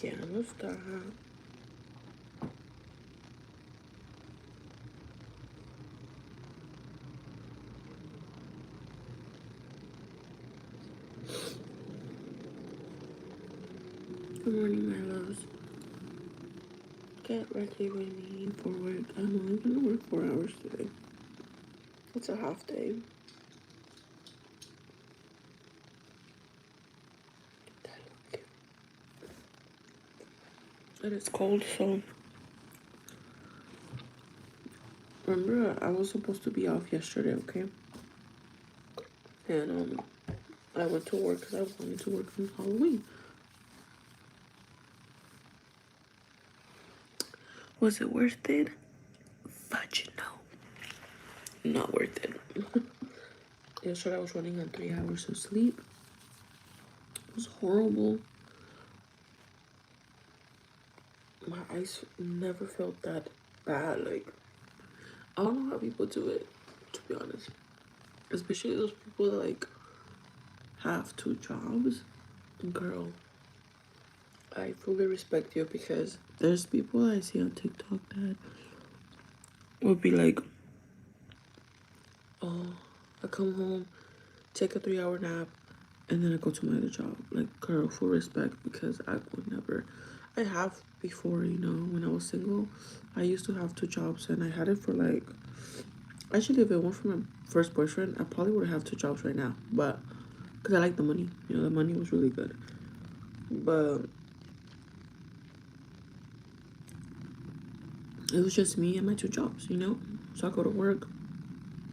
Ya no está. Good morning, my loves. Get ready with me for work. I'm only gonna work 4 hours today. It's a half day. It is cold, so remember I was supposed to be off yesterday, okay? And I went to work because I wanted to work on Halloween. Was it worth it? Fudge, no. Not worth it. Yesterday I was running on 3 hours of sleep. It was horrible. My eyes never felt that bad. Like, I don't know how people do it, to be honest. Especially those people that, like, have 2 jobs. Girl, I fully respect you because there's people I see on TikTok that will be like, oh, I come home, take a 3-hour nap, and then I go to my other job. Like, girl, full respect because I would never. I have before, you know, when I was single, I used to have 2 jobs and I had it for like, actually, if it weren't for my first boyfriend, I probably would have 2 jobs right now. But, because I like the money, you know, the money was really good. But it was just me and my 2 jobs, you know? So I go to work,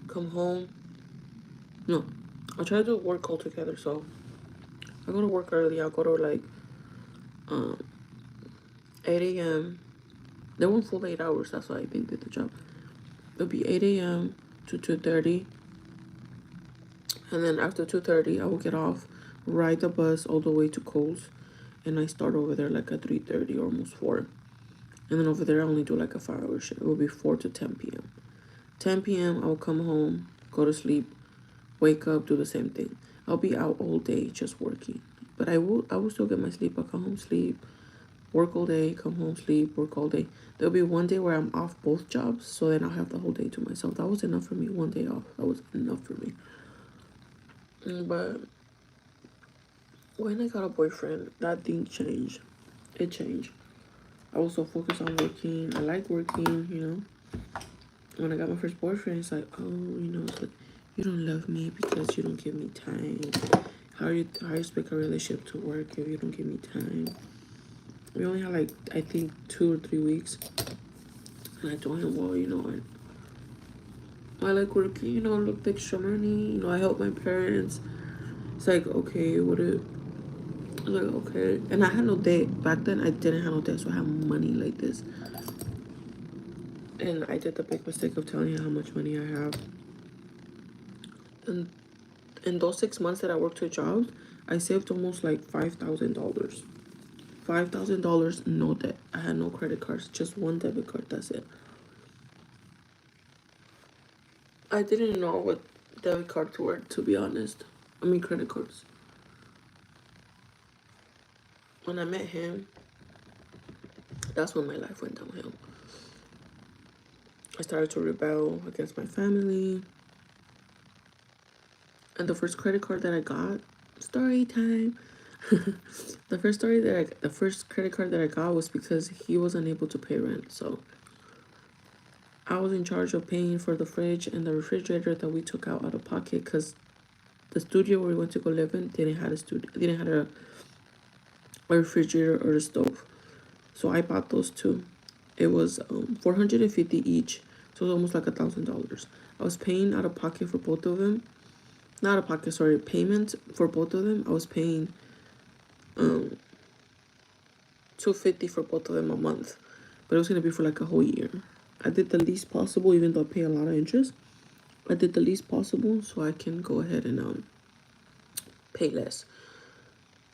come home. No, I try to work all together. So I go to work early. I'll go to like 8 a.m. They weren't full 8 hours. That's why I think did the job. It'll be 8 a.m. to 2:30. And then after 2:30, I will get off, ride the bus all the way to Coles. And I start over there like at 3:30 or almost 4. And then over there, I only do like a 5-hour shift. It will be 4 to 10 p.m. 10 p.m., I will come home, go to sleep, wake up, do the same thing. I'll be out all day just working. But I will still get my sleep. I'll come home, sleep, work all day, come home, sleep, work all day. There'll be one day where I'm off both jobs, so then I'll have the whole day to myself. That was enough for me. One day off. That was enough for me. But when I got a boyfriend, that thing changed. It changed. I was so focused on working. I like working, you know. When I got my first boyfriend, it's like, oh, you know, it's like, you don't love me because you don't give me time. How you expect a relationship to work if you don't give me time? We only had like, I think 2 or 3 weeks. And I told him, well, you know, I like working, you know, I looked extra money, you know, I help my parents. It's like, okay, what it, I was like, okay. And I had no debt. Back then, I didn't have no debt, so I had money like this. And I did the big mistake of telling you how much money I have. And in those 6 months that I worked 2 jobs, I saved almost like $5,000. $5,000, no debt. I had no credit cards, just one debit card. That's it. I didn't know what debit cards were, to be honest. I mean, credit cards. When I met him, that's when my life went downhill. I started to rebel against my family. And the first credit card that I got, story time. The first credit card that I got was because he was unable to pay rent. So I was in charge of paying for the fridge and the refrigerator that we took out of pocket because the studio where we went to go live in didn't have a refrigerator or a stove. So I bought those 2. It was $450 each, so it was almost like $1,000. I was paying out of pocket for both of them. Not out of pocket, sorry, payment for both of them. I was paying $250 for both of them a month, but it was gonna be for like a whole year. I did the least possible, even though I pay a lot of interest. I did the least possible so I can go ahead and pay less.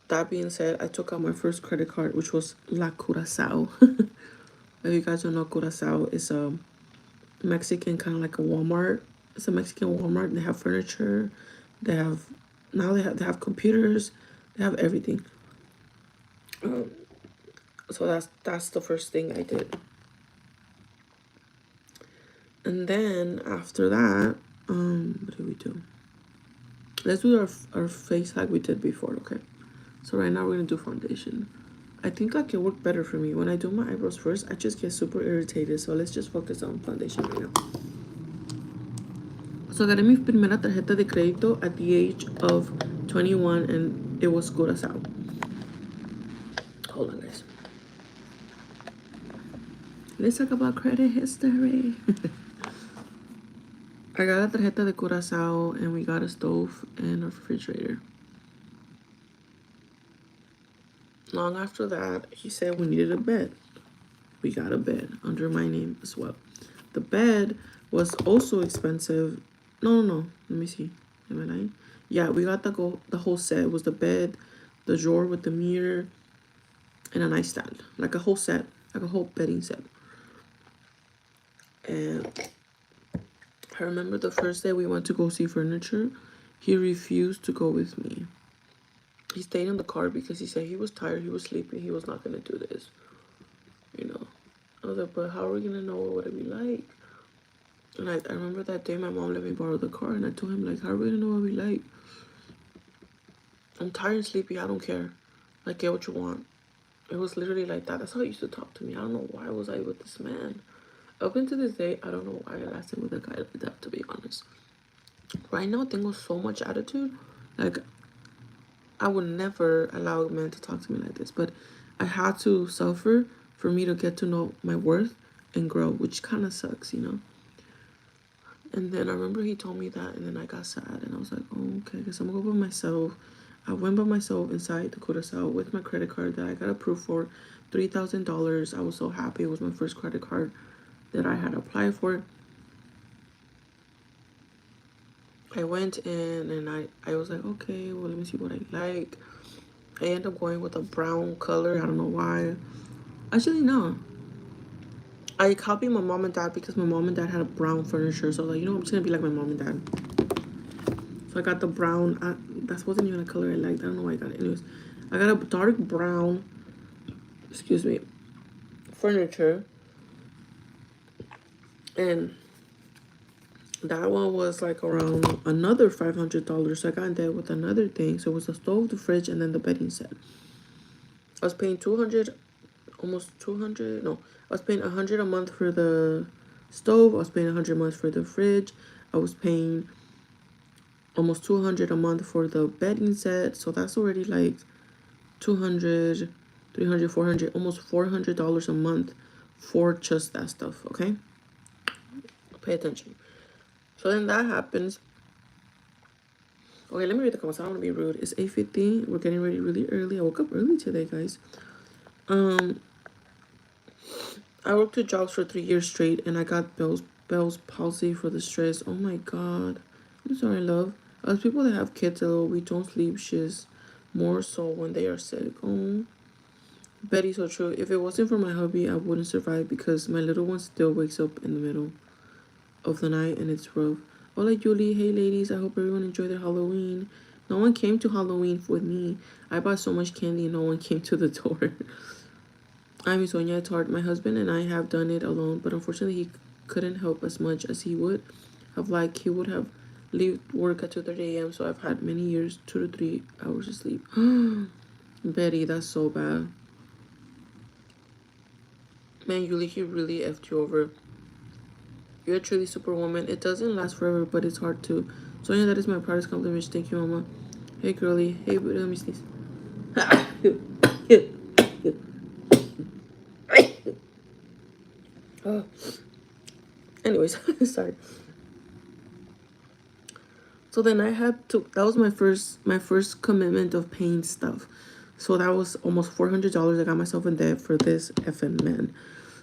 That being said, I took out my first credit card, which was La Curacao. If you guys don't know, Curacao is a Mexican, kind of like a Walmart. It's a Mexican Walmart. They have furniture. They have computers. They have everything. So that's the first thing I did. And then after that, what do we do? Let's do our face like we did before, okay? So right now we're gonna do foundation. I think like it worked better for me. When I do my eyebrows first, I just get super irritated. So let's just focus on foundation right now. So agarré mi primera tarjeta de crédito at the age of 21 and it was Curaçao. Hold on, guys. Let's talk about credit history. I got a tarjeta de Curaçao and we got a stove and a refrigerator. Long after that, he said we needed a bed. We got a bed under my name as well. The bed was also expensive. No. Let me see. Am I lying? Yeah, we got the whole set. It was the bed, the drawer with the mirror, and a nightstand. Like a whole set. Like a whole bedding set. And I remember the first day we went to go see furniture, he refused to go with me. He stayed in the car because he said he was tired, he was sleepy, he was not going to do this. You know. I was like, but how are we going to know what it be like? And I remember that day my mom let me borrow the car and I told him, like, how are we going to know what we like? I'm tired and sleepy, I don't care. Like, get what you want. It was literally like that. That's how he used to talk to me. I don't know why was I with this man. Up until this day, I don't know why I lasted with a guy like that, to be honest. Right now, tengo so much attitude. Like, I would never allow a man to talk to me like this. But I had to suffer for me to get to know my worth and grow, which kind of sucks, you know? And then I remember he told me that, and then I got sad. And I was like, oh, okay, I guess I'm going to go by myself. I went by myself inside the Curaçao with my credit card that I got approved for, $3,000. I was so happy. It was my first credit card that I had applied for. I went in and I was like, okay, well, let me see what I like. I ended up going with a brown color. I don't know why. Actually, no. I copied my mom and dad because my mom and dad had a brown furniture. So I was like, you know, I'm just going to be like my mom and dad. So I got the brown. That wasn't even a color I liked. I don't know why I got it. Anyways, I got a dark brown, excuse me, furniture. And that one was like around another $500. So I got in there with another thing. So it was the stove, the fridge, and then the bedding set. I was paying 200, almost 200. No, I was paying 100 a month for the stove. I was paying 100 a month for the fridge. I was paying almost 200 a month for the bedding set. So that's already like 200, 300, 400, almost $400 a month for just that stuff. Okay, pay attention. So then that happens. Okay, let me read the comments. I don't want to be rude. It's 8:50. We're getting ready really early. I woke up early today, guys. I worked 2 jobs for 3 years straight, and I got Bell's palsy for the stress. Oh my god. I'm sorry, love. As people that have kids, though, we don't sleep shiz more so when they are sick. Oh, Betty, so true. If it wasn't for my hubby, I wouldn't survive because my little one still wakes up in the middle of the night and it's rough. Hola, Julie. Hey, ladies. I hope everyone enjoyed their Halloween. No one came to Halloween with me. I bought so much candy and no one came to the door. I'm Sonia. It's hard. My husband and I have done it alone, but unfortunately he couldn't help as much as he would have liked. He would have left work at 2:30 a.m. So I've had many years 2 to 3 hours of sleep. Betty, that's so bad. Man, Julie, he really effed you over. You're a truly superwoman. It doesn't last forever, but it's hard to. Sonia, that is my proudest compliment. Thank you, Mama. Hey, girly. Hey, let me sneeze. Anyways, sorry. So then I had to. That was my first commitment of paying stuff. So that was almost $400. I got myself in debt for this effing man.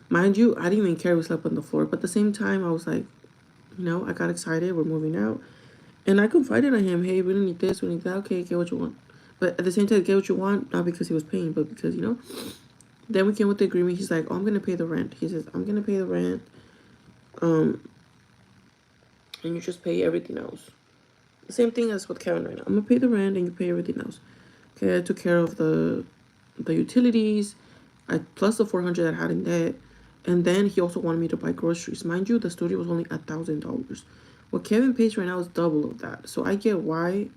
Mind you, I didn't even care we slept on the floor. But at the same time, I was like, you know, I got excited. We're moving out. And I confided on him, hey, we don't need this, we need that. Okay, get what you want. But at the same time, get what you want, not because he was paying, but because, you know. Then we came with the agreement. He's like, oh, I'm going to pay the rent. He says, I'm going to pay the rent. And you just pay everything else. The same thing as with Kevin right now. I'm going to pay the rent and you pay everything else. Okay, I took care of the utilities plus the 400 that I had in debt. And then he also wanted me to buy groceries. Mind you, the studio was only $1,000. What Kevin pays right now is double of that. So I get why,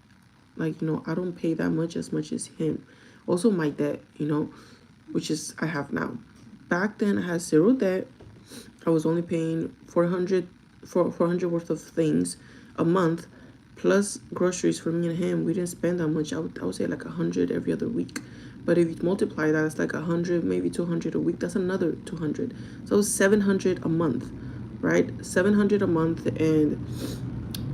like, you know, I don't pay that much as him. Also my debt, you know, which is I have now. Back then I had zero debt. I was only paying 400 worth of things a month, plus groceries for me and him. We didn't spend that much. I would say like 100 every other week. But if you multiply that, it's like 100, maybe 200 a week. That's another 200. So 700 a month, right? 700 a month. And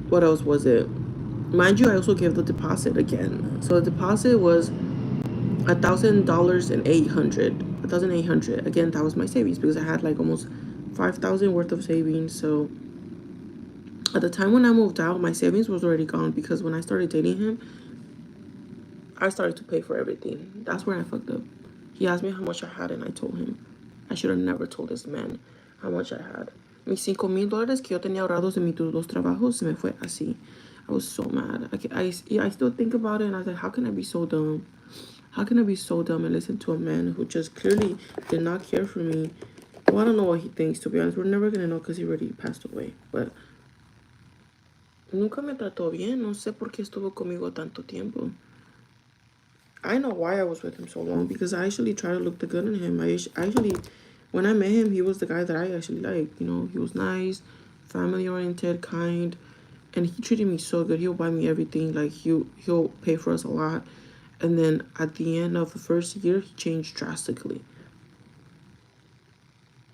what else was it? Mind you, I also gave the deposit again. So the deposit was $1,000 and 800. 1,800. Again, that was my savings because I had like almost 5,000 worth of savings. So at the time when I moved out, my savings was already gone because when I started dating him, I started to pay for everything. That's where I fucked up. He asked me how much I had and I told him. I should have never told this man how much I had. Mis $5,000 que yo tenía ahorrados en mis dos trabajos se me fue así. I was so mad. I still think about it and I was like, how can I be so dumb? How can I be so dumb and listen to a man who just clearly did not care for me? Well, I don't know what he thinks, to be honest. We're never going to know because he already passed away. But nunca me trató bien. No sé por qué estuvo conmigo tanto tiempo. I know why I was with him so long because I actually tried to look the good in him. I actually, when I met him, he was the guy that I actually liked. You know, he was nice, family-oriented, kind, and he treated me so good. He'll buy me everything. Like, he'll pay for us a lot. And then at the end of the first year, he changed drastically.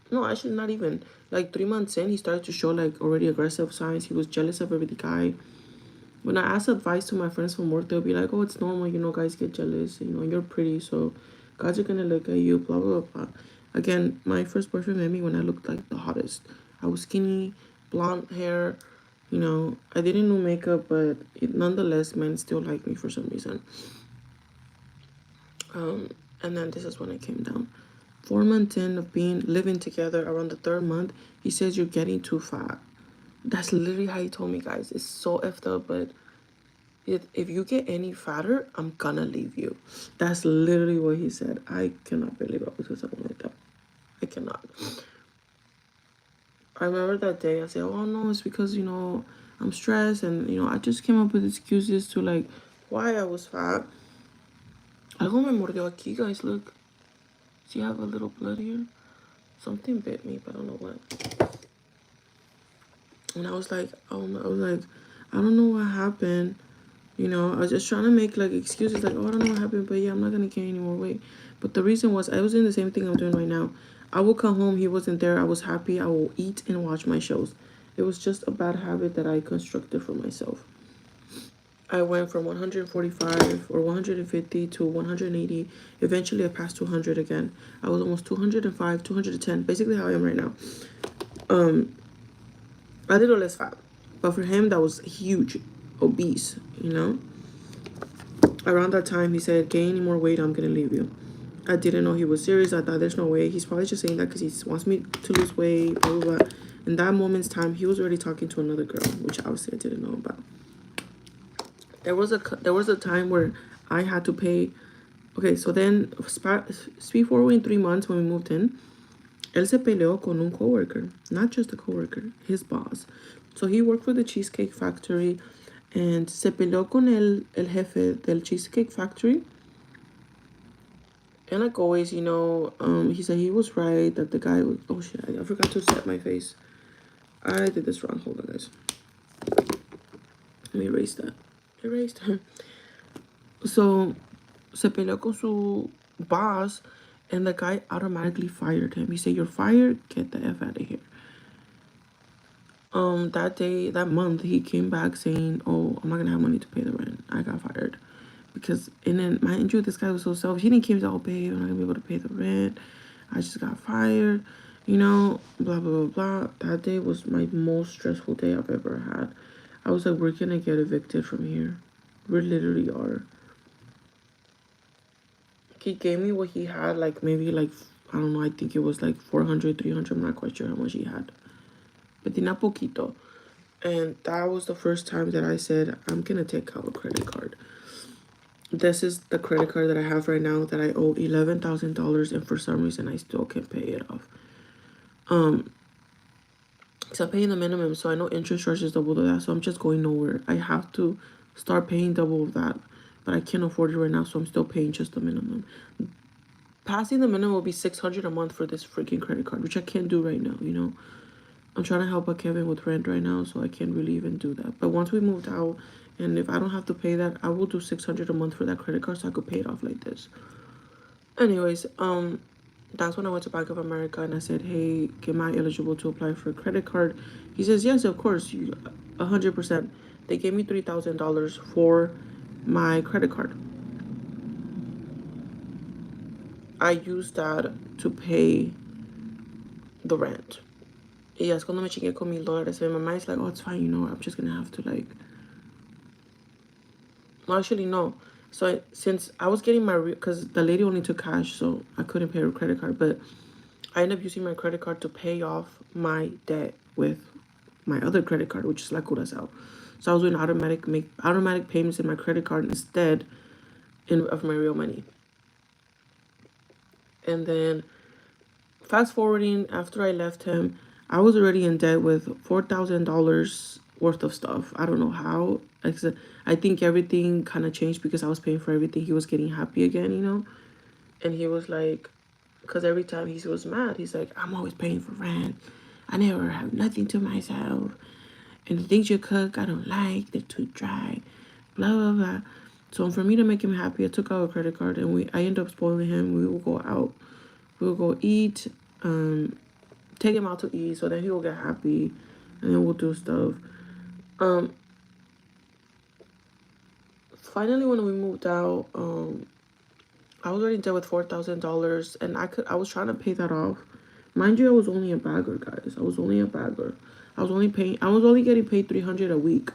No, actually not even. Like 3 months in, he started to show like already aggressive signs. He was jealous of every guy. When I ask advice to my friends from work, they'll be like, oh, it's normal, you know, guys get jealous, you know, you're pretty, so guys are gonna look at you, blah, blah, blah. Again, my first boyfriend met me when I looked like the hottest. I was skinny, blonde hair, you know, I didn't do makeup, but nonetheless, men still liked me for some reason. And then this is when it came down. 4 months in of living together, around the 3rd month, he says, you're getting too fat. That's literally how he told me, guys. It's so effed up, but if you get any fatter, I'm gonna leave you. That's literally what he said. I cannot believe I was with someone like that. I cannot. I remember that day, I said, oh no, it's because, you know, I'm stressed, and, you know, I just came up with excuses to, like, why I was fat. Algo me mordió aquí, guys, look. See, I have a little blood here. Something bit me, but I don't know what. And I was like, I don't know what happened. You know, I was just trying to make like excuses, like, oh, I don't know what happened, but yeah, I'm not gonna gain any more weight. But the reason was I was doing the same thing I'm doing right now. I would come home, he wasn't there, I was happy, I will eat and watch my shows. It was just a bad habit that I constructed for myself. I went from 145 or 150 to 180. Eventually, I passed 200 again. I was almost 205, 210, basically how I am right now. A little less fat, but for him, that was huge, obese, you know? Around that time, he said, gain any more weight, I'm gonna leave you. I didn't know he was serious. I thought there's no way. He's probably just saying that because he wants me to lose weight, blah, blah, blah. In that moment's time, he was already talking to another girl, which obviously I didn't know about. There was a time where I had to pay. Okay, so then speed forward in 3 months when we moved in, él se peleó con un coworker, not just a coworker, his boss. So he worked for the Cheesecake Factory, and se peleó con el jefe del Cheesecake Factory. And like always, you know, he said he was right, that the guy was, oh shit, I forgot to set my face. I did this wrong. Hold on, guys. Let me erase that. Erased. So, se peleó con su boss, and the guy automatically fired him. He said, you're fired, get the F out of here. That month, he came back saying, oh, I'm not gonna have money to pay the rent. I got fired. Because, and then, mind you, this guy was so selfish. He didn't keep saying, oh, babe, I'm not gonna be able to pay the rent. I just got fired, you know, blah, blah, blah, blah. That day was my most stressful day I've ever had. I was like, we're gonna get evicted from here. We literally are. He gave me what he had, like, maybe, like, I don't know, I think it was, like, 400, 300, I'm not quite sure how much he had. But tenía poquito. And that was the first time that I said, I'm gonna take out a credit card. this is the credit card that I have right now that I owe $11,000, and for some reason I still can't pay it off. So I'm paying the minimum, so I know interest charge is double that, so I'm just going nowhere. I have to start paying double of that, but I can't afford it right now, so I'm still paying just the minimum. Passing the minimum will be $600 a month for this freaking credit card, which I can't do right now, you know. I'm trying to help out Kevin with rent right now, so I can't really even do that. But once we moved out, and if I don't have to pay that, I will do $600 a month for that credit card so I could pay it off like this. Anyways, that's when I went to Bank of America and I said, hey, am I eligible to apply for a credit card? He says, yes, of course, 100%. They gave me $3,000 for my credit card. I used that to pay the rent. Y es cuando me chingué con $1,000. And my mind's like, oh, it's fine, you know, I'm just gonna have to like. Well, actually, no. So since I was getting my, because the lady only took cash, so I couldn't pay her credit card. But I ended up using my credit card to pay off my debt with my other credit card, which is La Curacao. So I was doing automatic payments in my credit card instead of my real money. And then fast forwarding, after I left him, I was already in debt with $4,000 worth of stuff. I don't know how. I think everything kind of changed because I was paying for everything. He was getting happy again, you know? And he was like, because every time he was mad, he's like, I'm always paying for rent. I never have nothing to myself. And the things you cook, I don't like. They're too dry. Blah, blah, blah. So for me to make him happy, I took out a credit card and I ended up spoiling him. We will go out. We will go eat. Take him out to eat so that he will get happy. And then we'll do stuff. Finally, when we moved out, I was already in debt with $4,000, and I was trying to pay that off. Mind you, I was only a bagger, guys. I was only a bagger. I was only getting paid $300 a week.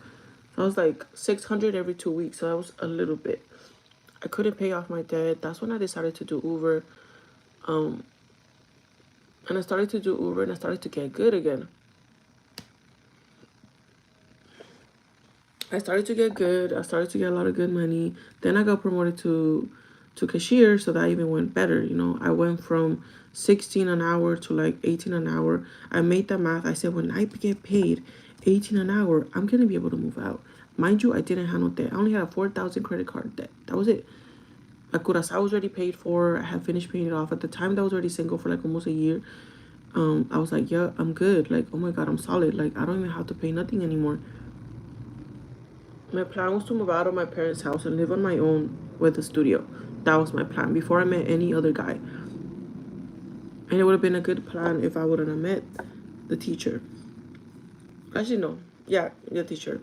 So I was like $600 every 2 weeks. So that was a little bit. I couldn't pay off my debt. That's when I decided to do Uber. And I started to do Uber, and I started to get good again. I started to get good. I started to get a lot of good money. Then I got promoted to cashier, so that even went better. You know, I went from 16 an hour to like 18 an hour. I made that math. I said, when I get paid 18 an hour, I'm gonna be able to move out. Mind you, I didn't have no debt. I only had a 4,000 credit card debt. That was it. La Curacao was already paid for. I had finished paying it off. At the time, I was already single for like almost a year. I was like, yeah, I'm good. Like, oh my God, I'm solid. Like, I don't even have to pay nothing anymore. My plan was to move out of my parents' house and live on my own with a studio. That was my plan before I met any other guy. And it would have been a good plan if I wouldn't have met the teacher. Actually, no. Yeah, the teacher.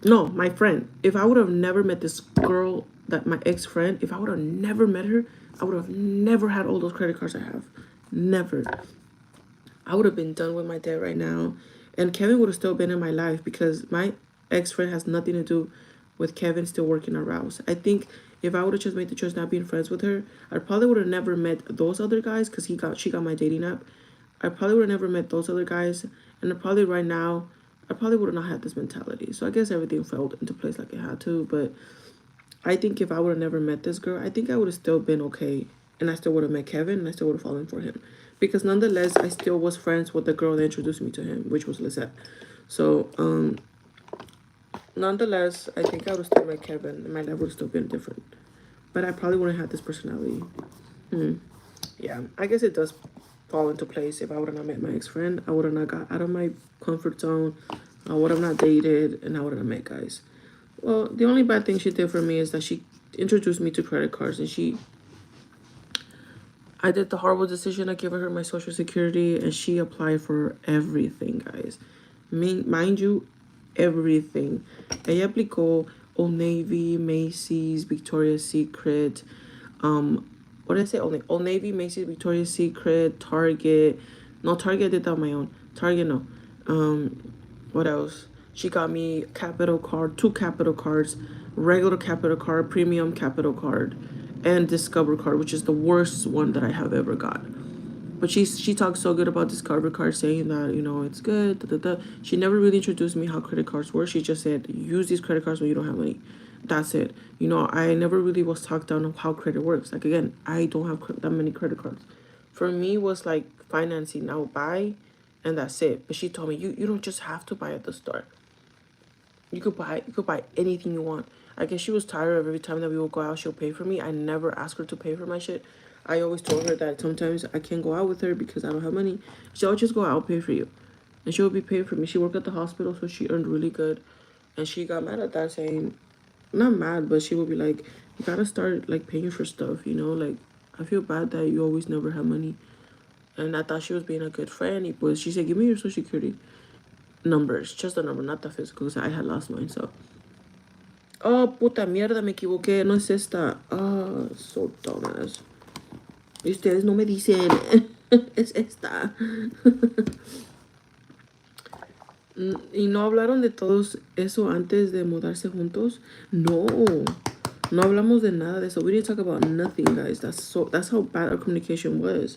No, my friend. If I would have never met this girl, that my ex-friend, if I would have never met her, I would have never had all those credit cards I have. Never. I would have been done with my debt right now. And Kevin would have still been in my life because my ex-friend has nothing to do with Kevin still working at Rouse. I think if I would have just made the choice not being friends with her, I probably would have never met those other guys because she got my dating app. I probably would have never met those other guys. And I probably right now, I probably would have not had this mentality. So I guess everything fell into place like it had to. But I think if I would have never met this girl, I think I would have still been okay. And I still would have met Kevin and I still would have fallen for him. Because nonetheless, I still was friends with the girl that introduced me to him, which was Lisette. So, nonetheless, I think I would have still met Kevin and my life would have still been different. But I probably wouldn't have this personality. Yeah, I guess it does fall into place. If I would have not met my ex-friend, I would have not got out of my comfort zone. I would have not dated, and I would have not met guys. Well, the only bad thing she did for me is that she introduced me to credit cards, and I did the horrible decision of giving her my social security, and she applied for everything, guys. Mind you, everything. Ella aplicó Old Navy, Macy's, Victoria's Secret, what did I say? Old Navy, Macy's, Victoria's Secret, Target. No, Target did that on my own. Target, no. What else? She got me Capital card, 2 Capital cards, regular Capital card, premium Capital card, and Discover card, which is the worst one that I have ever got. But she talks so good about Discover card, saying that, you know, it's good. She never really introduced me how credit cards work. She just said, use these credit cards when you don't have money. that's it. You know, I never really was talked down on how credit works. Like, again, I don't have that many credit cards. For me, it was like financing. I'll buy, and that's it. But she told me, you don't just have to buy at the store. You could buy anything you want. I guess she was tired of every time that we would go out, she'll pay for me. I never asked her to pay for my shit. I always told her that sometimes I can't go out with her because I don't have money. She'll just go out, I'll pay for you. And she would be paying for me. She worked at the hospital, so she earned really good. And she got mad at that, saying, not mad, but she would be like, you gotta start like paying for stuff, you know? Like, I feel bad that you always never have money. And I thought she was being a good friend. But she said, give me your social security numbers, just the number, not the physical, because I had lost mine. So, oh, puta mierda, me equivoqué, no es esta. Ah, so dumbass. Y ustedes no me dicen, es esta. ¿Y no hablaron de todos eso antes de mudarse juntos? No. No hablamos de nada de eso. We didn't talk about nothing, guys. That's how bad our communication was.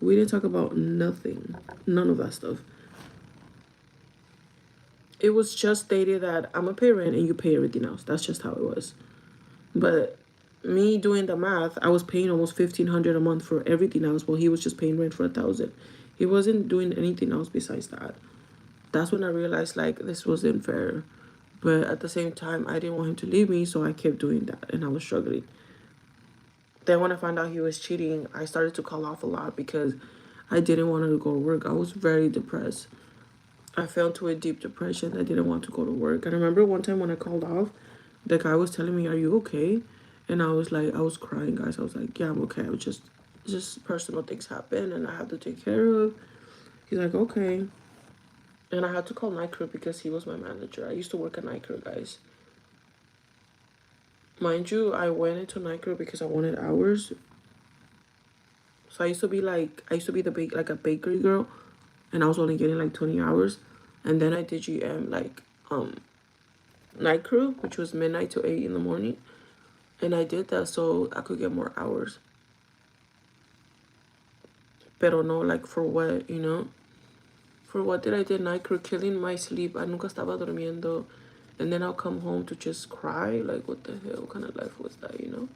We didn't talk about nothing. None of that stuff. It was just stated that I'm gonna pay rent and you pay everything else. That's just how it was. But me doing the math, I was paying almost $1,500 a month for everything else, while he was just paying rent for $1,000. He wasn't doing anything else besides that. That's when I realized like this wasn't fair. But at the same time, I didn't want him to leave me, so I kept doing that, and I was struggling. Then when I found out he was cheating, I started to call off a lot because I didn't want to go to work. I was very depressed. I fell into a deep depression. I didn't want to go to work. I remember one time when I called off, the guy was telling me, "Are you okay?" And I was like, I was crying, guys. I was like, "Yeah, I'm okay. I was just personal things happen, and I have to take care of." He's like, "Okay." And I had to call night crew because he was my manager. I used to work at night crew, guys. Mind you, I went into night crew because I wanted hours. So I used to be like a bakery girl, and I was only getting like 20 hours. And then I did GM like night crew, which was midnight to 8 in the morning. And I did that so I could get more hours. Pero no, like for what, you know? For what did I did night crew? Killing my sleep. I nunca estaba durmiendo. And then I'll come home to just cry. Like, what the hell? What kind of life was that, you know?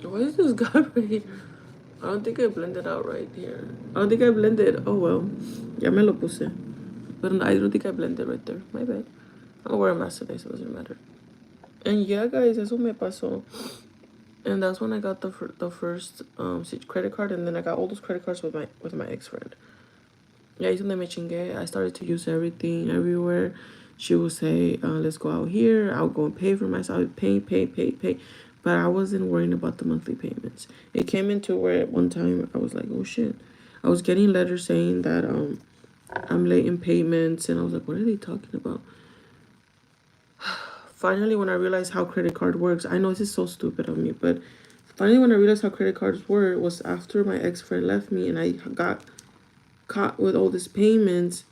Why is this guy right here? I don't think I blended out right here. I don't think I blended. Oh, well. Ya me lo puse. But I don't think I blended right there. My bad. I'll wear a mask today, so it doesn't matter. And yeah, guys, eso me pasó. And that's when I got the first credit card, and then I got all those credit cards with my ex-friend. Yeah, ahí donde me chingué. I started to use everything everywhere. She would say, let's go out here. I'll go and pay for myself. Pay. But I wasn't worrying about the monthly payments. It came into where at one time I was like, oh shit. I was getting letters saying that I'm late in payments, and I was like, what are they talking about? Finally, when I realized how credit card works, I know this is so stupid of me, but finally when I realized how credit cards work was after my ex-friend left me and I got caught with all these payments.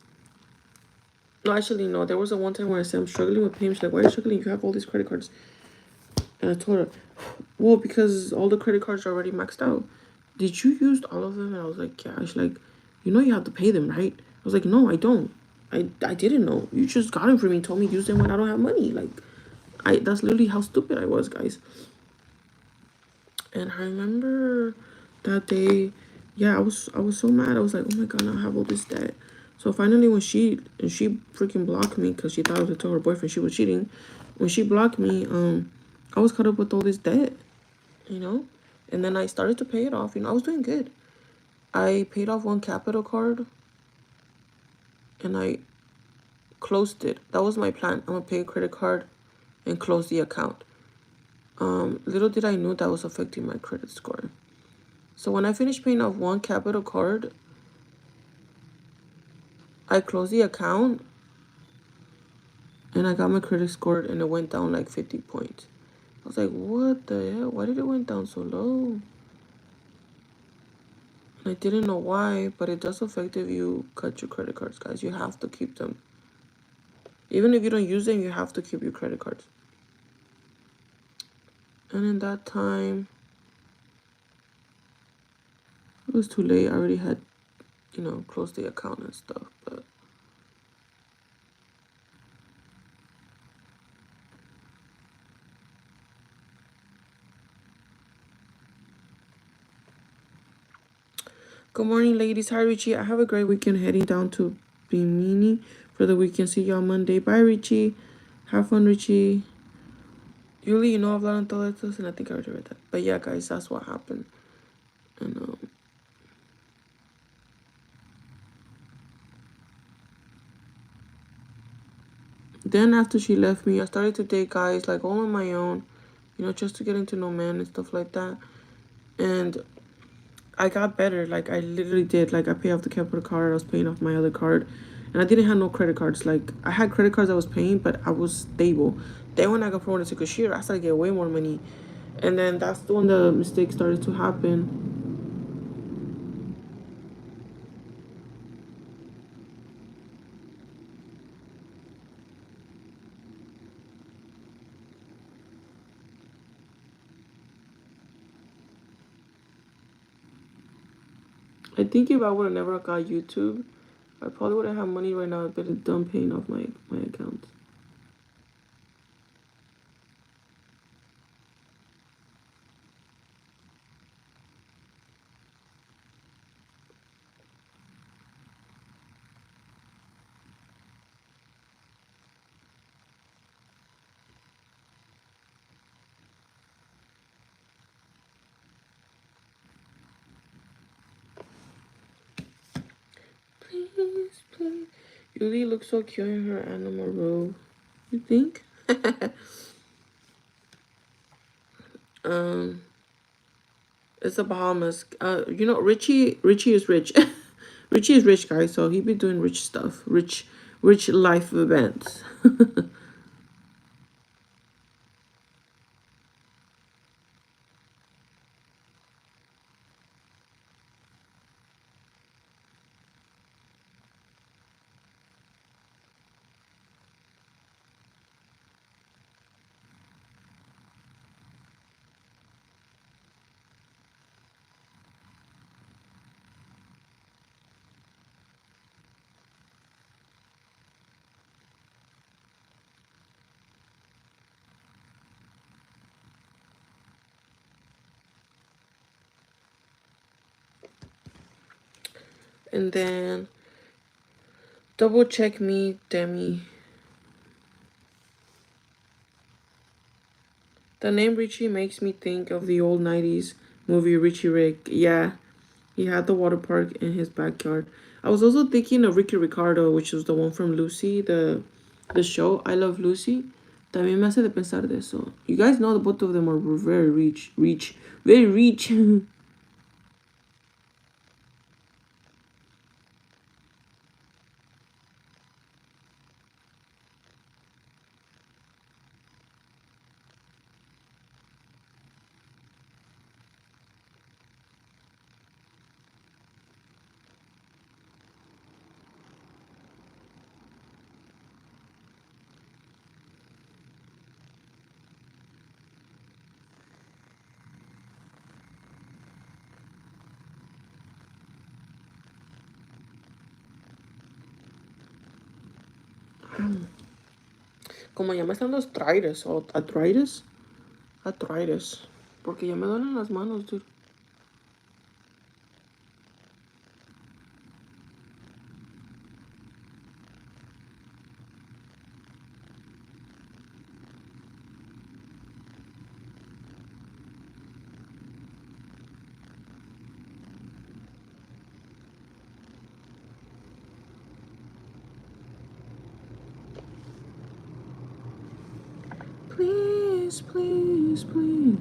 No, actually, no. There was a one time where I said I'm struggling with payments. She's like, why are you struggling? You have all these credit cards. And I told her, well, because all the credit cards are already maxed out. Did you use all of them? And I was like, yeah. She's like, you know you have to pay them, right? I was like, no, I don't. I didn't know. You just got them for me and told me use them when I don't have money. Like, that's literally how stupid I was, guys. And I remember that day, yeah, I was so mad. I was like, oh my god, now I have all this debt. So finally, when she freaking blocked me because she thought I was to her boyfriend she was cheating. When she blocked me, I was caught up with all this debt, you know. And then I started to pay it off. You know, I was doing good. I paid off one Capital card, and I closed it. That was my plan. I'm gonna pay a credit card, and close the account. Little did I know that was affecting my credit score. So when I finished paying off one Capital card, I closed the account and I got my credit score and it went down like 50 points. I was like, what the hell? Why did it went down so low? And I didn't know why, but it does affect if you cut your credit cards, guys. You have to keep them. Even if you don't use them, you have to keep your credit cards. And in that time, it was too late. I already had, you know, closed the account and stuff, but Good morning, ladies. Hi, Richie. I have a great weekend heading down to Bimini for the weekend. See y'all Monday. Bye, Richie. Have fun, Richie. Yuli, you know I've learned all this, and I think I already read that. But yeah, guys, that's what happened. And then after she left me, I started to date guys like all on my own, you know, just to get into know men and stuff like that. And I got better. Like I literally did. Like I paid off the capital card. I was paying off my other card, and I didn't have no credit cards. Like I had credit cards I was paying, but I was stable. Then when I got promoted to cashier, I started to get way more money, and then that's when the mistake started to happen. I think if I would have never got YouTube, I probably would have had money right now, but it's done paying off my account. Please, please. Yuli looks so cute in her animal robe. You think? um, it's the Bahamas. You know, Richie is rich. Richie is rich, guys. So he be doing rich stuff, rich life events. And then double check me, Demi. The name Richie makes me think of the old 90s movie Richie Rick. Yeah, he had the water park in his backyard. I was also thinking of Ricky Ricardo, which was the one from Lucy, the show I Love Lucy. También me hace de pensar de eso. You guys know the both of them are very very rich. Como ya me están dando arthritis o arthritis, porque ya me duelen las manos, dude. Please, please, please,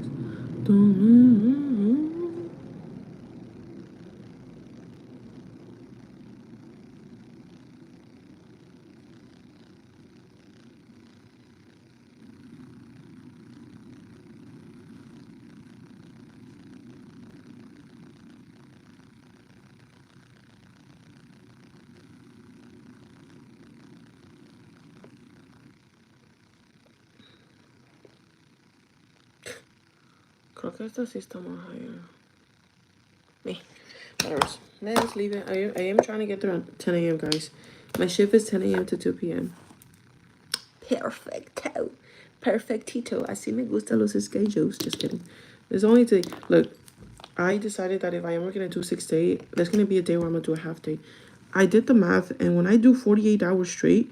don't. Creo que esta sí está more higher. Me, whatever. Let's leave it. I am trying to get there at 10 a.m., guys. My shift is 10 a.m. to 2 p.m. Perfecto. Perfectito. Así me gustan los schedules. Just kidding. There's only to look. I decided that if I am working a 2 6 day, there's gonna be a day where I'm gonna do a half day. I did the math, and when I do 48 hours straight,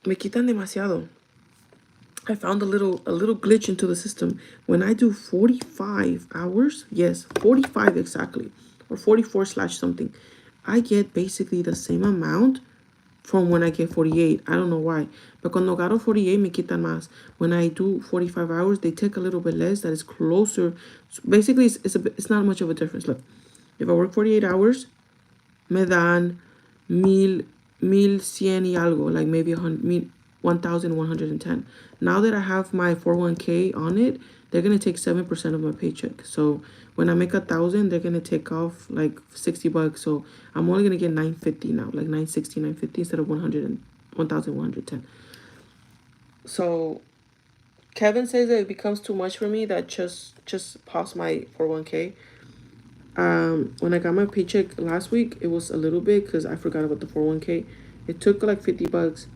me quitan demasiado. I found a little glitch into the system. When I do 45 hours, yes, 45 exactly, or 44 slash something, I get basically the same amount from when I get 48. I don't know why. But cuando agarro 48, me quitan más. When I do 45 hours, they take a little bit less. That is closer. So basically, it's not much of a difference. Look, if I work 48 hours, me dan mil cien y algo, like maybe 1,110. Now that I have my 401k on it, they're gonna take 7% of my paycheck. So when I make 1,000, they're gonna take off like $60. So I'm only gonna get 950 now, like 960, 950 instead of 1,110. So Kevin says that it becomes too much for me. That just pause my 401k. When I got my paycheck last week, it was a little bit because I forgot about the 401k. It took like $50.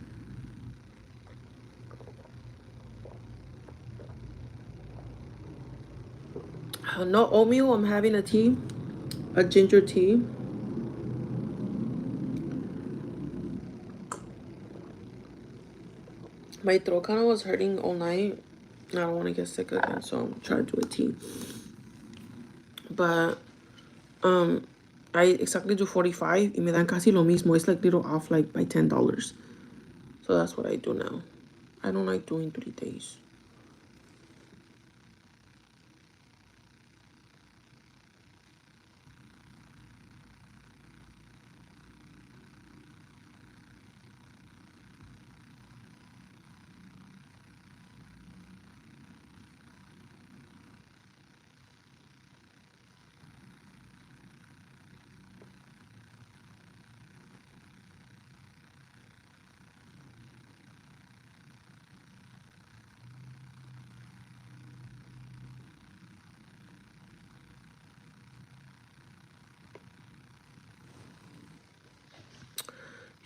No oatmeal. I'm having a tea, a ginger tea. My throat kind of was hurting all night. I don't want to get sick again, so I'm trying to do a tea. But I exactly do 45 y me dan casi lo mismo. It's like little off like by $10. So that's what I do now. I don't like doing 3 days.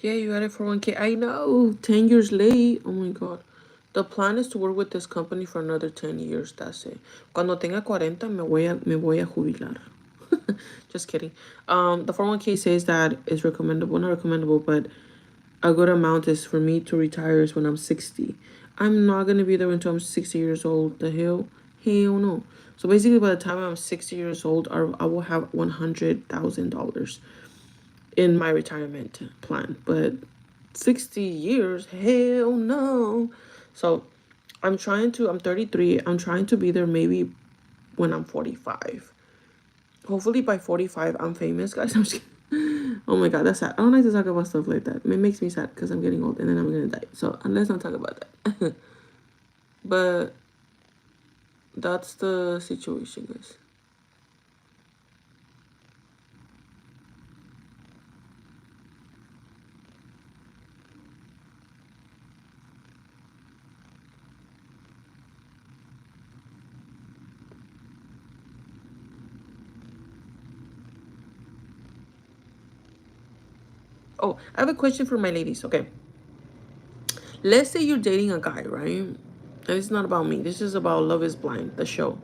Yeah, you had it for 1K. I know. 10 years late. Oh my God. The plan is to work with this company for another 10 years. That's it. Cuando tenga 40, me voy a jubilar. Just kidding. The 401k says that it's recommendable, not recommendable, but a good amount is for me to retire is when I'm 60. I'm not going to be there until I'm 60 years old. The hell? Hell no. So basically, by the time I'm 60 years old, I will have $100,000 in my retirement plan. But 60 years, hell no. So I'm 33. I'm trying to be there maybe when I'm 45. Hopefully by 45, I'm famous, guys. I'm just kidding. Oh my God, that's sad. I don't like to talk about stuff like that. It makes me sad because I'm getting old and then I'm going to die. So let's not talk about that. But that's the situation, guys. Oh, I have a question for my ladies. Okay. Let's say you're dating a guy, right? And it's not about me. This is about Love is Blind, the show.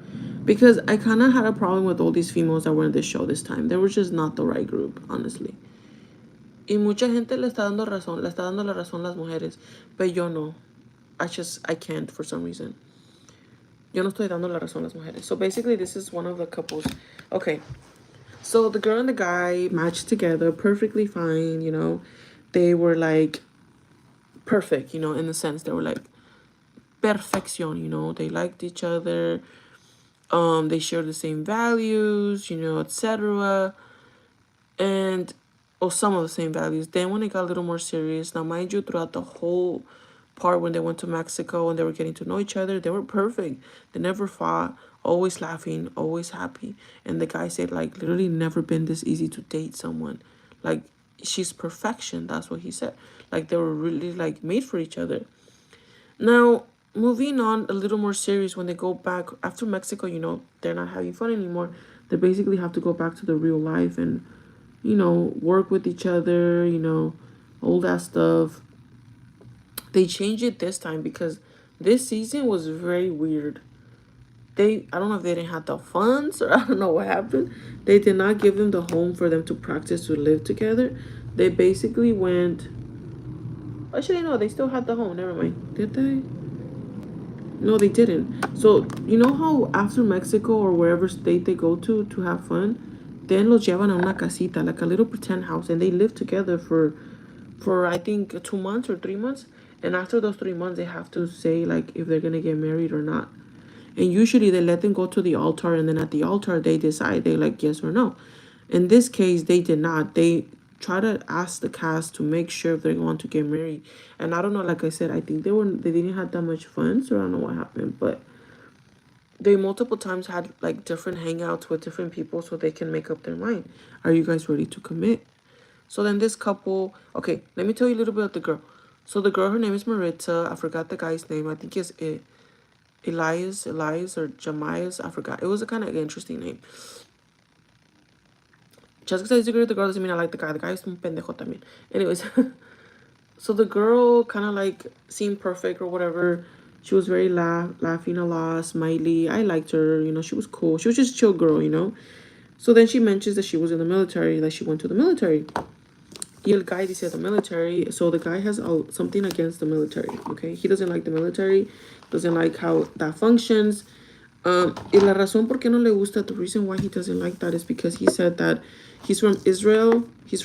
Because I kind of had a problem with all these females that were in this show this time. They were just not the right group, honestly. Y mucha gente le está dando razón, le está dando la razón a las mujeres. But yo no. I can't for some reason. Yo no estoy dando la razón a las mujeres. So basically, this is one of the couples. Okay. So the girl and the guy matched together perfectly fine, you know. They were like perfect, you know, in the sense they were like perfección, you know. They liked each other. They shared the same values, you know, etc. And some of the same values. Then when it got a little more serious, now mind you, throughout the whole part when they went to Mexico and they were getting to know each other, they were perfect. They never fought, always laughing, always happy. And the guy said, like, literally never been this easy to date someone. Like, she's perfection. That's what he said. Like, they were really, like, made for each other. Now, moving on a little more serious, when they go back after Mexico, you know, they're not having fun anymore. They basically have to go back to the real life and, you know, work with each other, you know, all that stuff. They changed it this time because this season was very weird. I don't know if they didn't have the funds or I don't know what happened. They did not give them the home for them to practice to live together. They basically went. Actually, no, they still had the home. Never mind. Did they? No, they didn't. So you know how after Mexico or wherever state they go to have fun, then los llevan a una casita, like a little pretend house, and they live together for I think 2 months or 3 months. And after those 3 months, they have to say like if they're gonna get married or not. And usually they let them go to the altar, and then at the altar they decide they like yes or no. In this case, they did not. They try to ask the cast to make sure if they want to get married. And I don't know, like I said, I think they didn't have that much fun, so I don't know what happened, but they multiple times had like different hangouts with different people so they can make up their mind. Are you guys ready to commit? So then this couple, okay, let me tell you a little bit about the girl. So the girl, her name is Maritza. I forgot the guy's name. I think it's Elias or Jamias. I forgot. It was a kind of interesting name. Just because I disagree with the girl doesn't mean I like the guy. The guy is un pendejo también. Anyways, so the girl kind of like seemed perfect or whatever. She was very laughing a lot, smiley. I liked her. You know, she was cool. She was just a chill girl, you know. So then she mentions that she was in the military, that she went to the military. Y el guy dice the military. So the guy has something against the military, okay? He doesn't like the military, doesn't like how that functions. Y la razón por qué no le gusta, the reason why he doesn't like that is because he said that he's from Israel. He's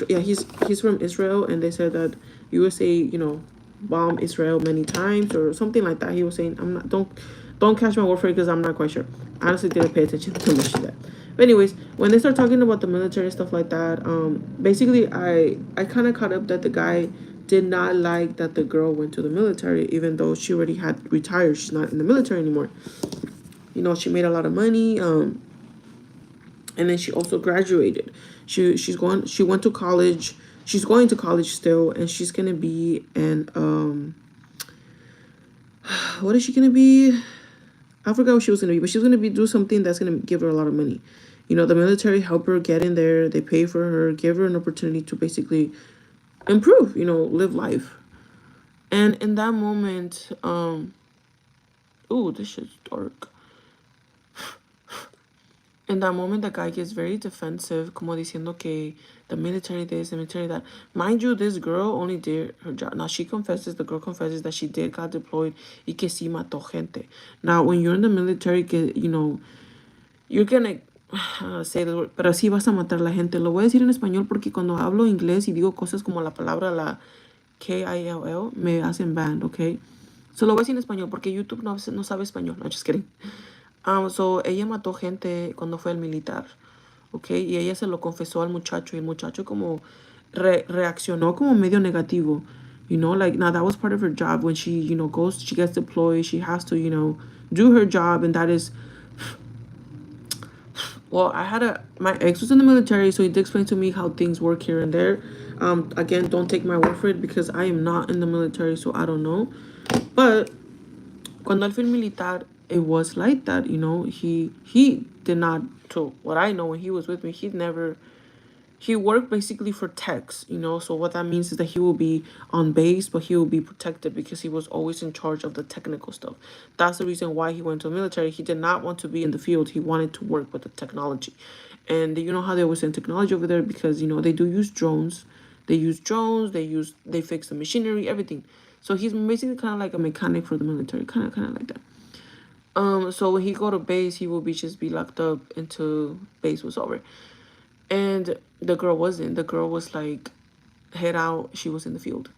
from Israel, and they said that USA, you know, bombed Israel many times or something like that. He was saying, I'm not, don't catch my word for it because I'm not quite sure. I honestly didn't pay attention to much of that. But anyways, when they start talking about the military and stuff like that, basically I kind of caught up that the guy did not like that the girl went to the military, even though she already had retired. She's not in the military anymore. You know, she made a lot of money. And then she also graduated. She went to college. She's going to college still, and she's gonna be an what is she gonna be? I forgot what she was gonna be, but she's gonna do something that's gonna give her a lot of money. You know, the military help her get in there. They pay for her, give her an opportunity to basically improve. You know, live life. And in that moment, ooh, this shit's dark. In that moment, the guy gets very defensive, como diciendo que the military this, the military that. Mind you, this girl only did her job. Now, the girl confesses that she did got deployed y que sí mató gente. Now, when you're in the military, que, you know, you're gonna say the word, pero sí vas a matar a la gente. Lo voy a decir en español porque cuando hablo inglés y digo cosas como la palabra, la KILL, me hacen banned, ¿ok? So lo voy a decir en español porque YouTube no sabe español. No, just kidding. So ella mató gente cuando fue al militar, ¿ok? Y ella se lo confesó al muchacho y el muchacho como reaccionó como medio negativo, you know, like, now that was part of her job. When she, you know, she gets deployed, she has to, you know, do her job, and that is, well, my ex was in the military, so he did explain to me how things work here and there. Again, don't take my word for it because I am not in the military, so I don't know. But cuando él fue militar, it was like that, you know. He did not, to what I know, when he was with me, he worked basically for techs, you know. So what that means is that he will be on base, but he will be protected because he was always in charge of the technical stuff. That's the reason why he went to the military. He did not want to be in the field. He wanted to work with the technology. And you know how they always send technology over there because, you know, they do use drones. They fix the machinery, everything. So he's basically kind of like a mechanic for the military, kind of like that. So when he go to base, he will just be locked up until base was over. And the girl wasn't. The girl was like head out. She was in the field.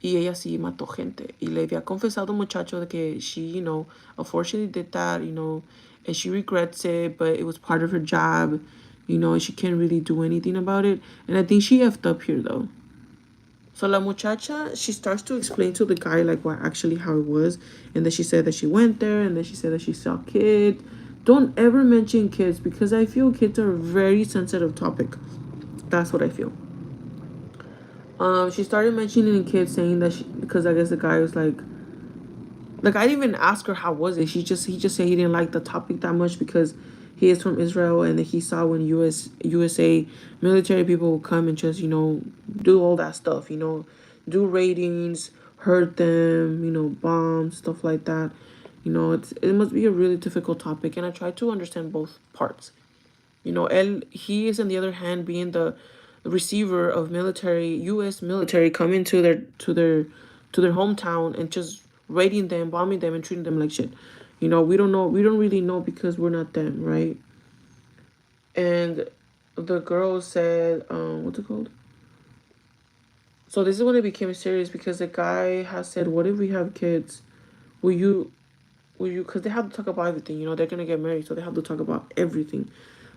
Y ella sí mató gente. Y le había confesado muchacho de que she, you know, unfortunately did that, you know, and she regrets it, but it was part of her job, you know, and she can't really do anything about it. And I think she effed up here though. So la muchacha, she starts to explain to the guy like how it was, and then she said that she went there, and then she said that she saw kids. Don't ever mention kids because I feel kids are a very sensitive topic. That's what I feel. She started mentioning kids, saying that because I guess the guy was like I didn't even ask her how was it. He just said he didn't like the topic that much because he is from Israel, and he saw when USA military people will come and just, you know, do all that stuff, you know, do ratings, hurt them, you know, bombs, stuff like that. You know, it must be a really difficult topic, and I try to understand both parts. You know, he is on the other hand being the receiver of military, U.S. military coming to their hometown and just raiding them, bombing them, and treating them like shit. You know, we don't know, we don't really know because we're not them, right? And the girl said, what's it called? So this is when it became serious because the guy has said, "What if we have kids? Will you, will you?" Because they have to talk about everything. You know, they're gonna get married, so they have to talk about everything.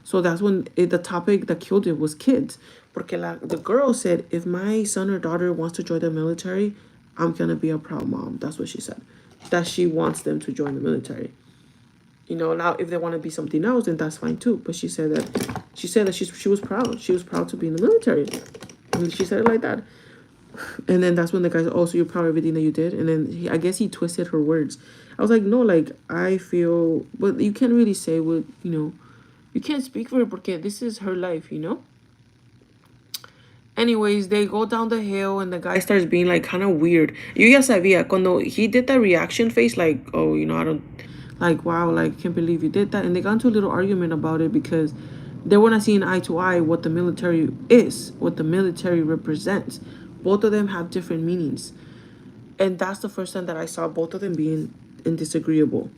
So that's when the topic that killed it was kids. Porque the girl said, "If my son or daughter wants to join the military, I'm gonna be a proud mom." That's what she said. That she wants them to join the military. You know, now if they want to be something else, then that's fine too. But she said that she was proud. She was proud to be in the military. And she said it like that. And then that's when the guy said, "Oh, so you're proud of everything that you did?" And then I guess he twisted her words. I was like, "No, like I feel, but you can't really say what you know. You can't speak for her because this is her life, you know." Anyways, they go down the hill and the guy starts being like kind of weird. Yo ya sabía cuando he did that reaction face, like, "Oh, you know, I don't, like, wow, like, can't believe you did that." And they got into a little argument about it because they were not seeing eye to eye what the military is, what the military represents. Both of them have different meanings. And that's the first time that I saw both of them being in disagreeable.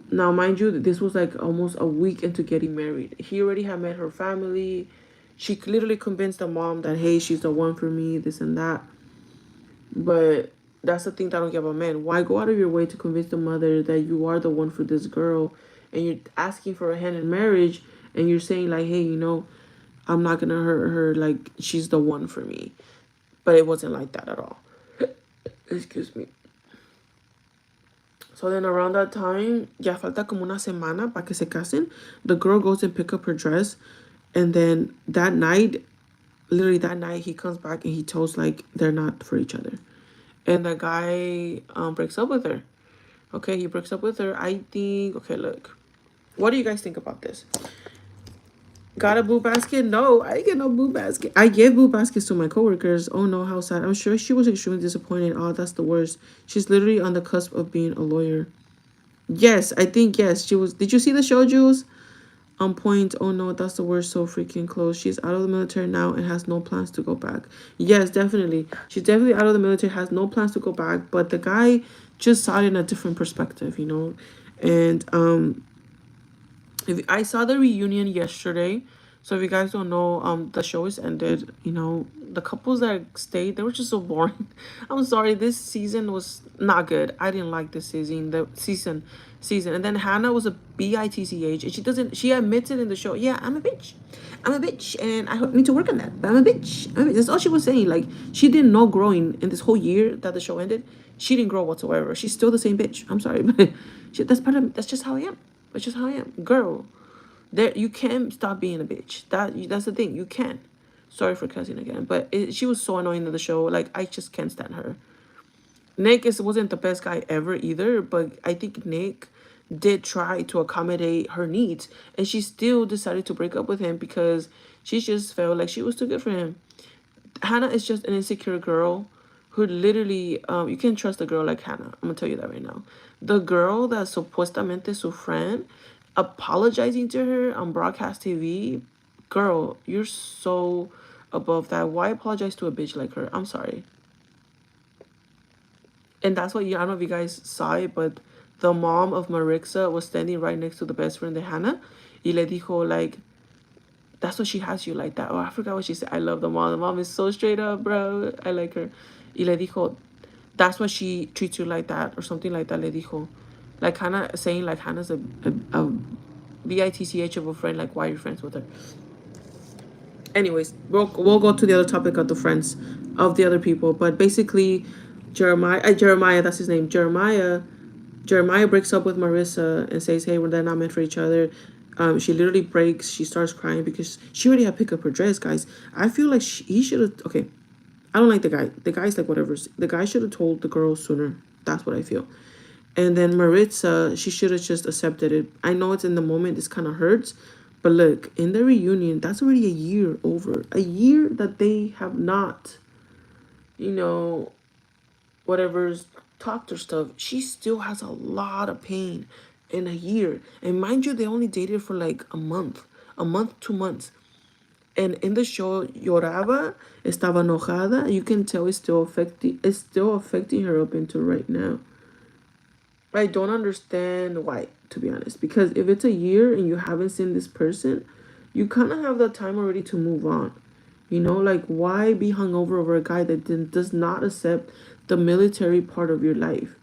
Now, mind you, this was like almost a week into getting married. He already had met her family. She literally convinced the mom that, hey, she's the one for me, this and that. But that's the thing that I don't get about men. Why go out of your way to convince the mother that you are the one for this girl and you're asking for a hand in marriage and you're saying, like, hey, you know, I'm not going to hurt her. Like, she's the one for me. But it wasn't like that at all. Excuse me. So then around that time, ya falta como una semana para que se casen. The girl goes and pick up her dress. And then that night, literally that night, he comes back and he tells like they're not for each other. And the guy breaks up with her. Okay, he breaks up with her. I think, okay, look. What do you guys think about this? Got a boo basket? No, I didn't get no boo basket. I gave boo baskets to my coworkers. Oh no, how sad. I'm sure she was extremely disappointed. Oh, that's the worst. She's literally on the cusp of being a lawyer. Yes, I think yes. She was. Did you see the show, Jules? On point. Oh no, that's the worst. So freaking close. She's out of the military now and has no plans to go back. Yes, definitely. She's definitely out of the military, has no plans to go back. But the guy just saw it in a different perspective, you know. And if I saw the reunion yesterday, so if you guys don't know, the show is ended. You know, the couples that stayed, they were just so boring. I'm sorry, this season was not good. I didn't like this season. Season, and then Hannah was a bitch, and she doesn't. She admits it in the show. Yeah, I'm a bitch. I'm a bitch, and I need to work on that. But I'm a bitch. That's all she was saying. Like she didn't know growing in this whole year that the show ended. She didn't grow whatsoever. She's still the same bitch. I'm sorry, but that's part of. That's just how I am. That's just how I am, girl. There, you can stop being a bitch. That's the thing. You can. Sorry for cussing again, but she was so annoying in the show. Like I just can't stand her. Nick wasn't the best guy ever either, but I think Nick did try to accommodate her needs, and she still decided to break up with him because she just felt like she was too good for him. Hannah is just an insecure girl who literally, you can trust a girl like Hannah. I'm gonna tell you that right now. The girl that supuestamente su friend apologizing to her on broadcast TV, girl, you're so above that. Why apologize to a bitch like her? I'm sorry. And that's what I don't know if you guys saw it, but the mom of Marixa was standing right next to the best friend de Hannah. Y le dijo, like, that's what she has you like that. Oh, I forgot what she said. I love the mom. The mom is so straight up, bro. I like her. Y le dijo, that's why she treats you like that or something like that. Le dijo, like Hannah saying like Hannah's a bitch of a friend. Like why are you friends with her? Anyways, we'll go to the other topic of the friends of the other people. But basically, Jeremiah, that's his name. Jeremiah breaks up with Marissa and says, hey, they're not meant for each other. She literally breaks. She starts crying because she already had picked up her dress, guys. I feel like he should have. Okay, I don't like the guy. The guy's like whatever. The guy should have told the girl sooner. That's what I feel. And then Maritza, she should have just accepted it. I know it's in the moment. This kind of hurts. But look, in the reunion, that's already a year over. A year that they have not, you know, whatever's talked her stuff, she still has a lot of pain in a year. And mind you, they only dated for like a month, 2 months. And in the show, lloraba, estaba enojada. You can tell it's still affecting her up until right now. I don't understand why, to be honest. Because if it's a year and you haven't seen this person, you kind of have the time already to move on. You know, like, why be hungover over a guy that does not accept the military part of your life?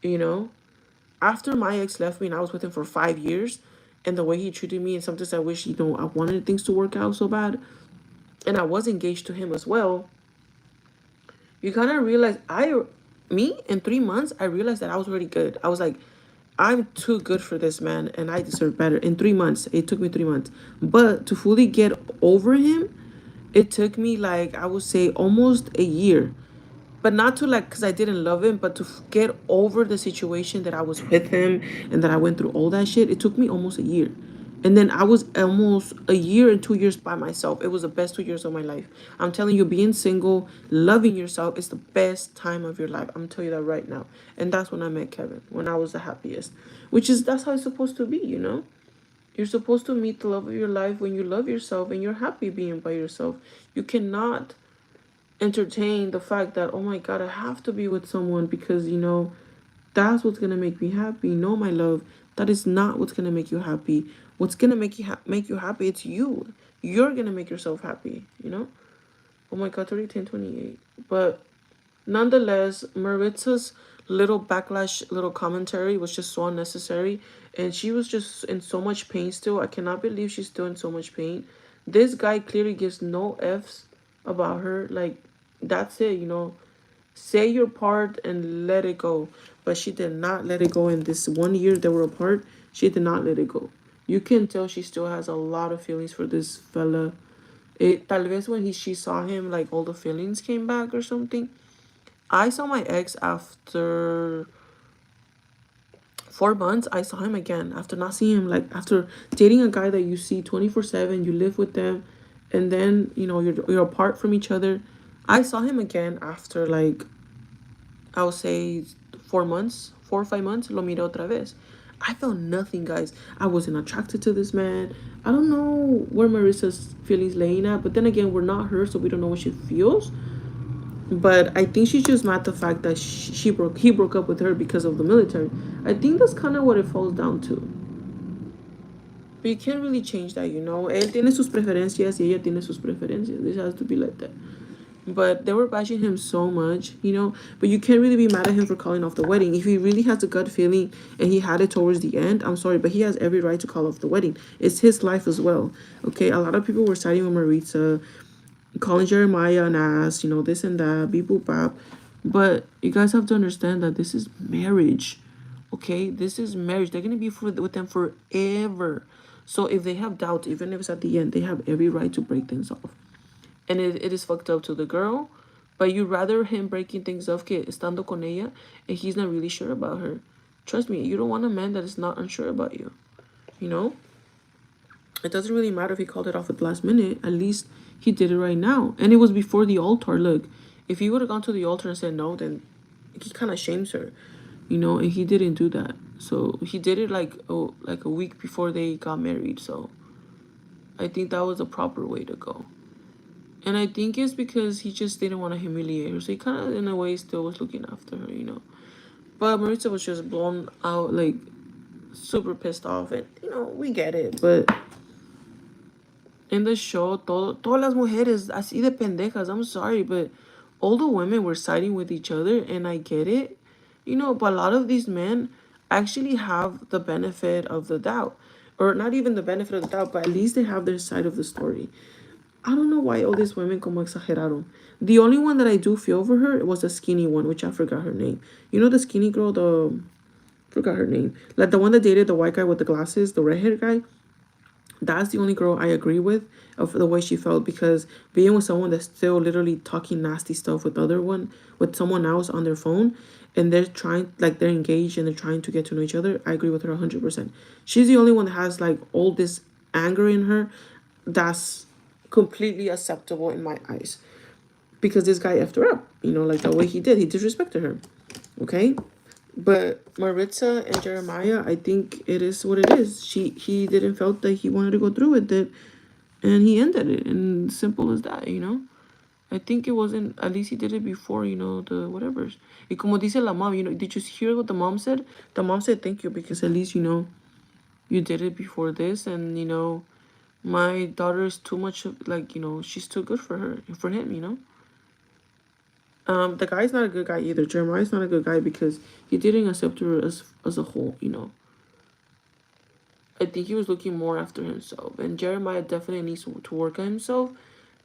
You know, after my ex left me and I was with him for 5 years, and the way he treated me, and sometimes I wish, I wanted things to work out so bad, and I was engaged to him as well. You kind of realize, me in 3 months, I realized that I was already good. I was like, I'm too good for this man and I deserve better. In 3 months, it took me 3 months. But to fully get over him, it took me, like, I would say almost a year. But not to, like, because I didn't love him, but to get over the situation that I was with him and that I went through all that shit. It took me almost a year. And then I was almost a year and 2 years by myself. It was the best 2 years of my life. I'm telling you, being single, loving yourself is the best time of your life. I'm telling you that right now. And that's when I met Kevin, when I was the happiest. That's how it's supposed to be, you know? You're supposed to meet the love of your life when you love yourself and you're happy being by yourself. You cannot entertain the fact that, oh my God, I have to be with someone because, that's what's gonna make me happy. No, my love, that is not what's gonna make you happy. What's gonna make you happy? It's you. You're gonna make yourself happy. Oh my God, 30, 10, 28. But nonetheless, Maritza's little backlash, little commentary was just so unnecessary, and she was just in so much pain still. I cannot believe she's still in so much pain. This guy clearly gives no f's about her. Like, that's it. Say your part and let it go. But she did not let it go. In this 1 year they were apart, she did not let it go. You can tell she still has a lot of feelings for this fella. Tal vez when she saw him, like, all the feelings came back or something. I saw my ex after 4 months. I saw him again after not seeing him, like, after dating a guy that you see 24/7, you live with them, and then you're apart from each other. I saw him again after, like, I would say 4 months, 4 or 5 months. Lo miré otra vez. I felt nothing, guys. I wasn't attracted to this man. I don't know where Marissa's feelings laying at, but then again, we're not her, so we don't know what she feels. But I think she's just mad the fact that he broke up with her because of the military. I think that's kind of what it falls down to. But you can't really change that. Él tiene sus preferencias y ella tiene sus preferencias. This has to be like that. But they were bashing him so much. But you can't really be mad at him for calling off the wedding. If he really has a gut feeling and he had it towards the end, I'm sorry, but he has every right to call off the wedding. It's his life as well. Okay, a lot of people were siding with Maritza, calling Jeremiah an ass, this and that, beep boop bop. But you guys have to understand that this is marriage. Okay, this is marriage. They're gonna be with them forever. So if they have doubts, even if it's at the end, they have every right to break things off. And it is fucked up to the girl, but you'd rather him breaking things off que estando con ella and he's not really sure about her. Trust me, you don't want a man that is not unsure about you. It doesn't really matter if he called it off at the last minute. At least he did it right now. And it was before the altar. Look, if he would have gone to the altar and said no, then he kind of shames her, and he didn't do that. So he did it like a week before they got married. So I think that was the proper way to go. And I think it's because he just didn't want to humiliate her. So he kind of, in a way, still was looking after her. But Maritza was just blown out, like, super pissed off. And, we get it. But in the show, todas las mujeres así de pendejas. I'm sorry, but all the women were siding with each other. And I get it. But a lot of these men actually have the benefit of the doubt. Or not even the benefit of the doubt, but at least they have their side of the story. I don't know why all these women como exageraron. The only one that I do feel for her was the skinny one, which I forgot her name. The skinny girl, forgot her name. Like the one that dated the white guy with the glasses, the redhead guy. That's the only girl I agree with of the way she felt, because being with someone that's still literally talking nasty stuff with someone else on their phone, and they're engaged and they're trying to get to know each other. I agree with her 100%. She's the only one that has like all this anger in her. That's completely acceptable in my eyes, because this guy effed her up, like the way he did. He disrespected her. Okay? But Maritza and Jeremiah, I think it is what it is. He didn't felt that he wanted to go through with it, and he ended it. And simple as that, you know? I think it wasn't, at least he did it before, you know, the whatevers. Y como dice la mom, you know, did you hear what the mom said? The mom said thank you because at least, you know, you did it before this, and, you know, my daughter is too much of, like, you know, she's too good for her, for him, you know? The guy's not a good guy either. Jeremiah's not a good guy because he didn't accept her as a whole, you know? I think he was looking more after himself, and Jeremiah definitely needs to work on himself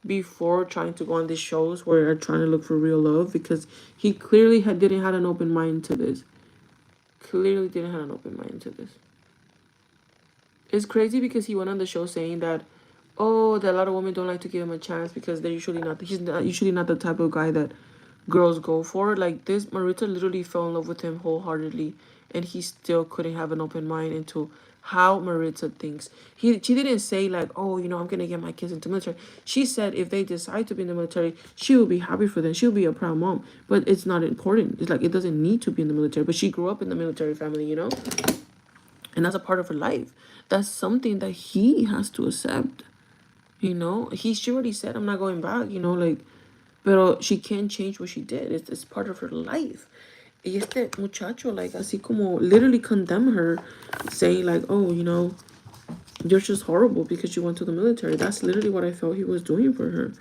before trying to go on these shows where they're trying to look for real love, because he clearly didn't have an open mind to this. Clearly didn't have an open mind to this. It's crazy because he went on the show saying that, oh, that a lot of women don't like to give him a chance because they're usually not. He's not usually not the type of guy that girls go for. Like this, Maritza literally fell in love with him wholeheartedly, and he still couldn't have an open mind into how Maritza thinks. She didn't say like, oh, you know, I'm gonna get my kids into military. She said if they decide to be in the military, she will be happy for them. She'll be a proud mom. But it's not important. It's like it doesn't need to be in the military. But she grew up in the military family, you know, and that's a part of her life. That's something that he has to accept. You know, she already said, I'm not going back, you know, like, pero she can't change what she did. It's part of her life. Y este muchacho, like, así como literally condemn her, saying, like, oh, you know, you're just horrible because you went to the military. That's literally what I felt he was doing for her.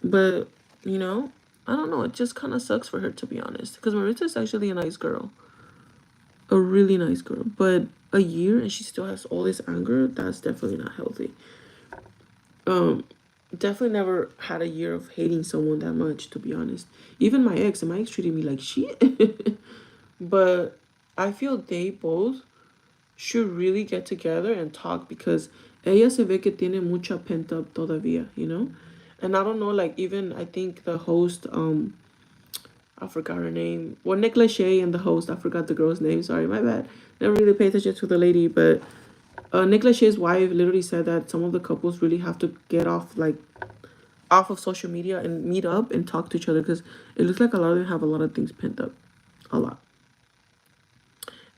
But, you know, I don't know. It just kind of sucks for her, to be honest. Because Maritza's actually a nice girl. A really nice girl. But a year and she still has all this anger, that's definitely not healthy. Definitely never had a year of hating someone that much, to be honest. Even my ex, and my ex treated me like shit. But I feel they both should really get together and talk because ella se ve que tiene mucha pent up todavía, you know? And I don't know, like, even I think the host, I forgot her name. Well, Nick Lachey and the host, I forgot the girl's name. Sorry, my bad. Never really paid attention to the lady, but Nick Lachey's wife literally said that some of the couples really have to get off of social media and meet up and talk to each other because it looks like a lot of them have a lot of things pent up. A lot.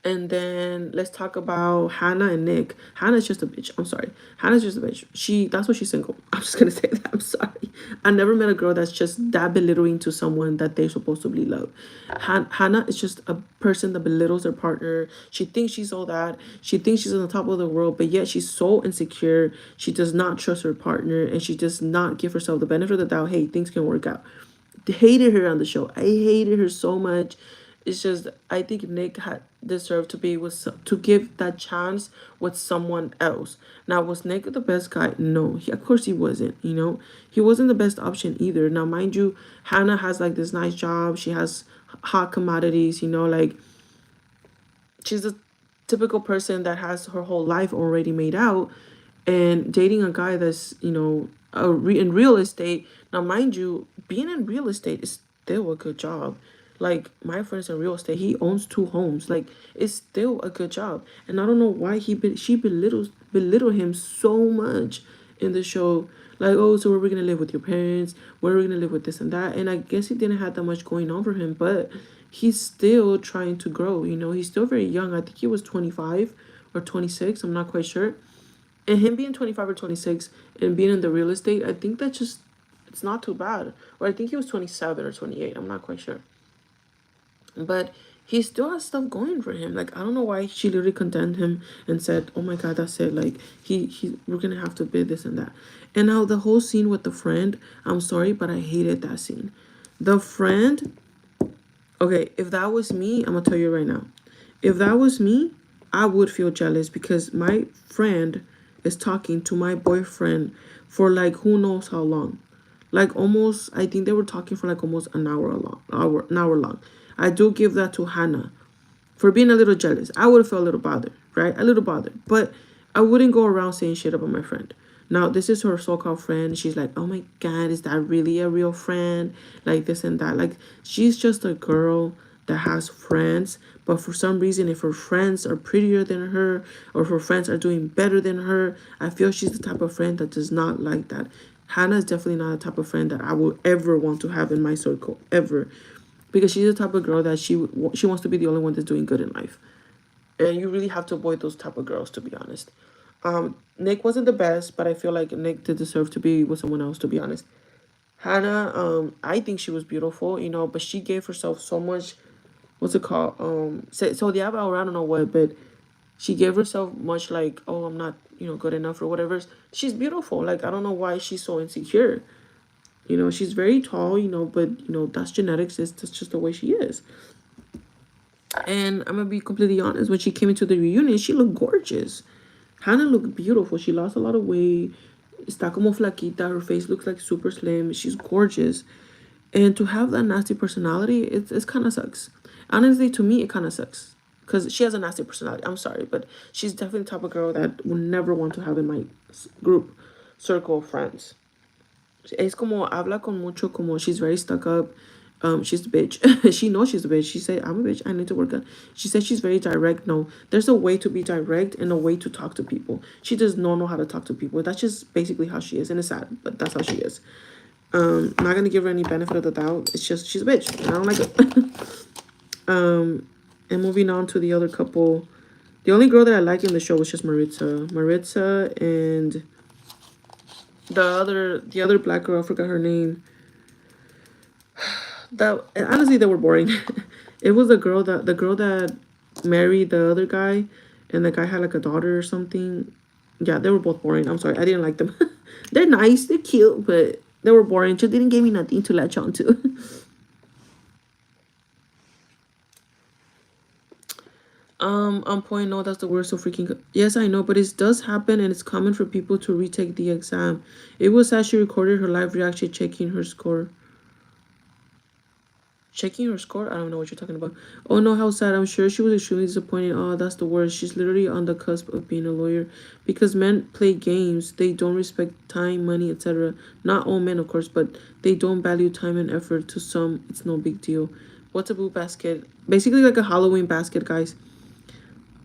And then let's talk about Hannah and Nick. Hannah's just a bitch. I'm sorry. Hannah's just a bitch. That's why she's single. I'm just gonna say that. I'm sorry. I never met a girl that's just that belittling to someone that they're supposedly love. Hannah is just a person that belittles their partner. She thinks she's all that. She thinks she's on the top of the world, but yet she's so insecure. She does not trust her partner, and she does not give herself the benefit of the doubt. Hey, things can work out. Hated her on the show. I hated her so much. It's just I think Nick had deserved to be with to give that chance with someone else. Now was Nick the best guy? No, of course he wasn't. You know, he wasn't the best option either. Now mind you, Hannah has like this nice job. She has hot commodities. You know, like she's a typical person that has her whole life already made out, and dating a guy that's, you know, in real estate. Now mind you, being in real estate is still a good job. Like my friend's in real estate, he owns 2 homes. Like it's still a good job, and I don't know why she belittle him so much in the show. Like, oh, so where are we gonna live with your parents? Where are we gonna live with this and that? And I guess he didn't have that much going on for him, but he's still trying to grow. You know, he's still very young. I think he was 25 or 26. I'm not quite sure. And him being 25 or 26 and being in the real estate, I think that just it's not too bad. Or I think he was 27 or 28. I'm not quite sure. But he still has stuff going for him. Like I don't know why she literally condemned him and said, "Oh my God, that's it. Like we're gonna have to bid this and that." And now the whole scene with the friend, I'm sorry, but I hated that scene. The friend, okay, if that was me, I'm gonna tell you right now. If that was me, I would feel jealous because my friend is talking to my boyfriend for like who knows how long. Like almost, I think they were talking for like almost an hour long. I do give that to Hannah for being a little jealous. I would feel a little bothered, right? A little bothered. But I wouldn't go around saying shit about my friend. Now, this is her so-called friend. She's like, oh my God, is that really a real friend? Like this and that. Like, she's just a girl that has friends. But for some reason, if her friends are prettier than her or if her friends are doing better than her, I feel she's the type of friend that does not like that. Hannah is definitely not the type of friend that I will ever want to have in my circle, ever. because she's the type of girl that she wants to be the only one that's doing good in life, and you really have to avoid those type of girls, to be honest. Nick wasn't the best, but I feel like Nick did deserve to be with someone else, to be honest. Hannah, I think she was beautiful, but she gave herself so much. What's it called? So the or I don't know what, but she gave herself much like, oh, I'm not, good enough or whatever. She's beautiful. Like, I don't know why she's so insecure. She's very tall, but that's genetics. That's just the way she is. And I'm gonna be completely honest. When she came into the reunion, she looked gorgeous. Hannah looked beautiful. She lost a lot of weight. Está como flaquita. Her face looks like super slim. She's gorgeous. And to have that nasty personality, it kind of sucks. Honestly, to me, it kind of sucks. Because she has a nasty personality. I'm sorry, but she's definitely the type of girl that would never want to have in my group, circle of friends. Es como, habla con mucho, como she's very stuck up. She's a bitch. She knows she's a bitch. She said, I'm a bitch. I need to work on. She said she's very direct. No, there's a way to be direct and a way to talk to people. She does not know how to talk to people. That's just basically how she is. And it's sad, but that's how she is. I'm not going to give her any benefit of the doubt. It's just, she's a bitch. And I don't like it. And moving on to the other couple. The only girl that I like in the show was just Maritza. Maritza and the other black girl, I forgot her name. That honestly, they were boring. It was the girl that married the other guy, and the guy had like a daughter or something. Yeah, they were both boring. I'm sorry, I didn't like them. They're nice, they're cute, but they were boring. Just didn't give me nothing to latch on to. On point, no, that's the word. So freaking yes, I know, but it does happen, and it's common for people to retake the exam. It was as she recorded her live reaction, checking her score. Checking her score? I don't know what you're talking about. Oh no, how sad. I'm sure she was extremely disappointed. Oh, that's the worst. She's literally on the cusp of being a lawyer. Because men play games. They don't respect time, money, etc. Not all men, of course, but they don't value time and effort. To some, it's no big deal. What's a boo basket? Basically like a Halloween basket, guys.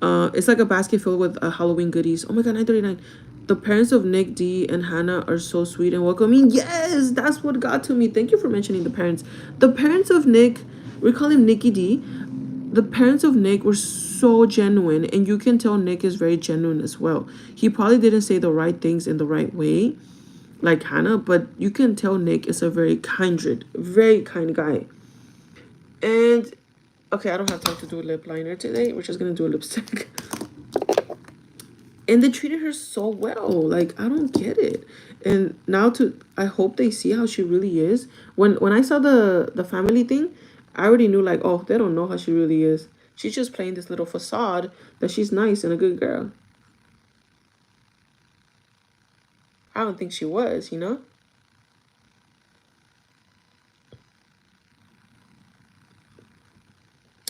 It's like a basket filled with Halloween goodies. Oh my god, 9:39. The parents of Nick D and Hannah are so sweet and welcoming. Yes, that's what got to me. Thank you for mentioning the parents. The parents of Nick, we call him Nicky D. The parents of Nick were so genuine, and you can tell Nick is very genuine as well. He probably didn't say the right things in the right way, like Hannah, but you can tell Nick is a very very kind guy. And okay, I don't have time to do a lip liner today. We're just gonna do a lipstick. And they treated her so well. Like, I don't get it. And now I hope they see how she really is. When I saw the family thing, I already knew like, oh, they don't know how she really is. She's just playing this little facade that she's nice and a good girl. I don't think she was,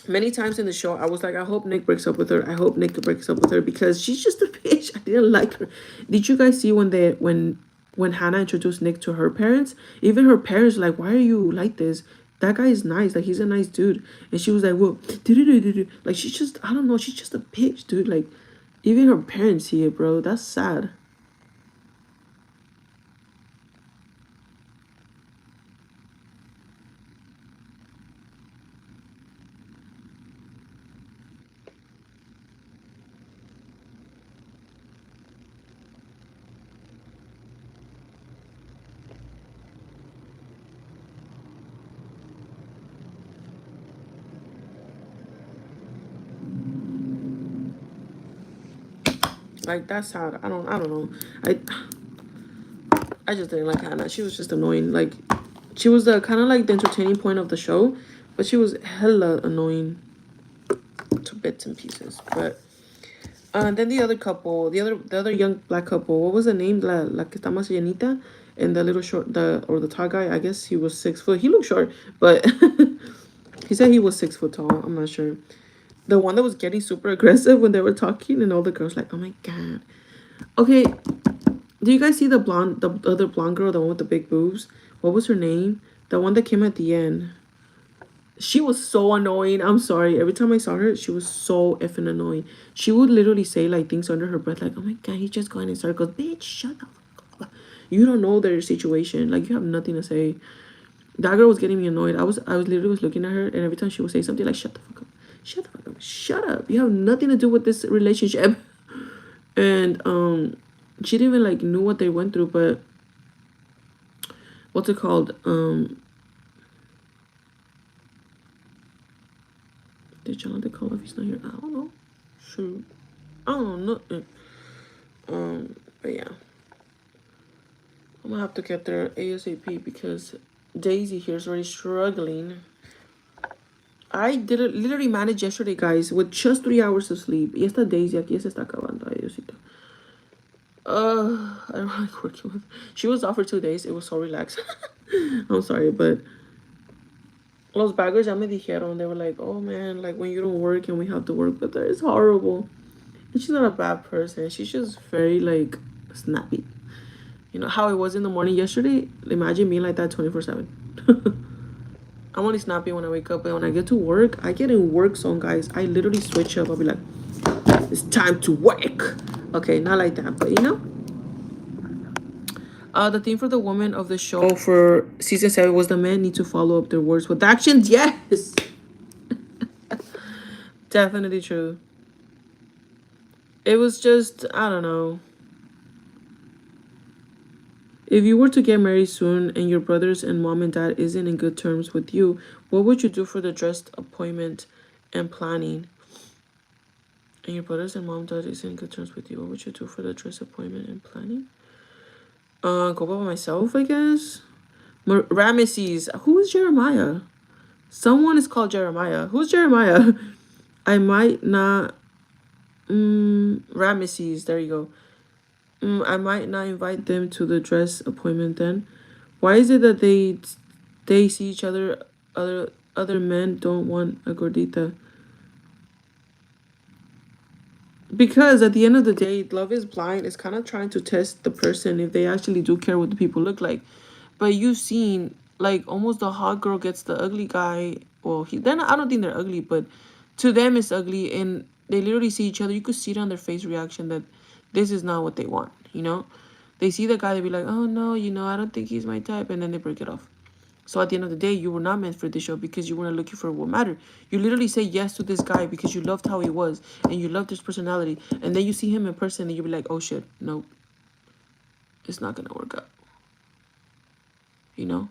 Many times in the show, I was like, I hope Nick breaks up with her. I hope Nick breaks up with her because she's just a bitch. I didn't like her. Did you guys see when Hannah introduced Nick to her parents? Even her parents were like, why are you like this? That guy is nice. Like, he's a nice dude. And she was like, well, like, she's just, I don't know. She's just a bitch, dude. Like, even her parents see it, bro. That's sad. Like, that's sad. I don't know. I just didn't like Hannah. She was just annoying. Like, she was the kind of like the entertaining point of the show, but she was hella annoying to bits and pieces. But then the other couple, the other young black couple, what was the name? La que está más llenita, and the little short, the tall guy. I guess he was 6 foot. He looked short, but he said he was 6 foot tall. I'm not sure. The one that was getting super aggressive when they were talking, and all the girls like, oh my god. Okay, do you guys see the other blonde girl, the one with the big boobs? What was her name? The one that came at the end. She was so annoying. I'm sorry. Every time I saw her, she was so effing annoying. She would literally say like things under her breath, like, oh my god, he's just going in circles. Bitch, shut up. You don't know their situation. Like, you have nothing to say. That girl was getting me annoyed. I was literally was looking at her, and every time she would say something like, "Shut the fuck up, shut the fuck up, shut up. You have nothing to do with this relationship." And she didn't even like knew what they went through, but what's it called? Did Jonathan call if he's not here? I don't know. Shoot, I don't know. But yeah, I'm gonna have to get there ASAP because Daisy here is already struggling. I did it literally managed yesterday, guys, with just 3 hours of sleep. Y esta Daisy aquí se está acabando. Ay, Diosito. I don't like working with. She was off for 2 days. It was so relaxed. I'm sorry, but los baggers ya me dijeron. They were like, "Oh man, like when you don't work and we have to work with her, it's horrible." And she's not a bad person. She's just very like snappy. You know how it was in the morning yesterday? Imagine being like that 24/7. I'm only snappy when I wake up, but when I get to work, I get in work zone, guys. I literally switch up. I'll be like, it's time to work. Okay, not like that, but you know. The theme for the woman of the show for season 7 was the men need to follow up their words with actions. Yes, definitely true. It was just, I don't know. If you were to get married soon and your brothers and mom and dad isn't in good terms with you, what would you do for the dress appointment and planning? And your brothers and mom and dad isn't in good terms with you, what would you do for the dress appointment and planning? Go by myself, I guess. Ramesses. Who is Jeremiah? Someone is called Jeremiah. Who's Jeremiah? I might not. Ramesses. There you go. I might not invite them to the dress appointment then. Why is it that they see each other, other men don't want a gordita? Because at the end of the day, Love is Blind is kind of trying to test the person if they actually do care what the people look like. But you've seen like almost the hot girl gets the ugly guy. Well, then I don't think they're ugly, but to them it's ugly, and they literally see each other. You could see it on their face reaction that this is not what they want. You know, they see the guy, they be like, oh no, I don't think he's my type, and then they break it off. So at the end of the day, you were not meant for this show because you weren't looking for what mattered. You literally say yes to this guy because you loved how he was and you loved his personality. And then you see him in person and you be like, oh shit, no, it's not going to work out. You know?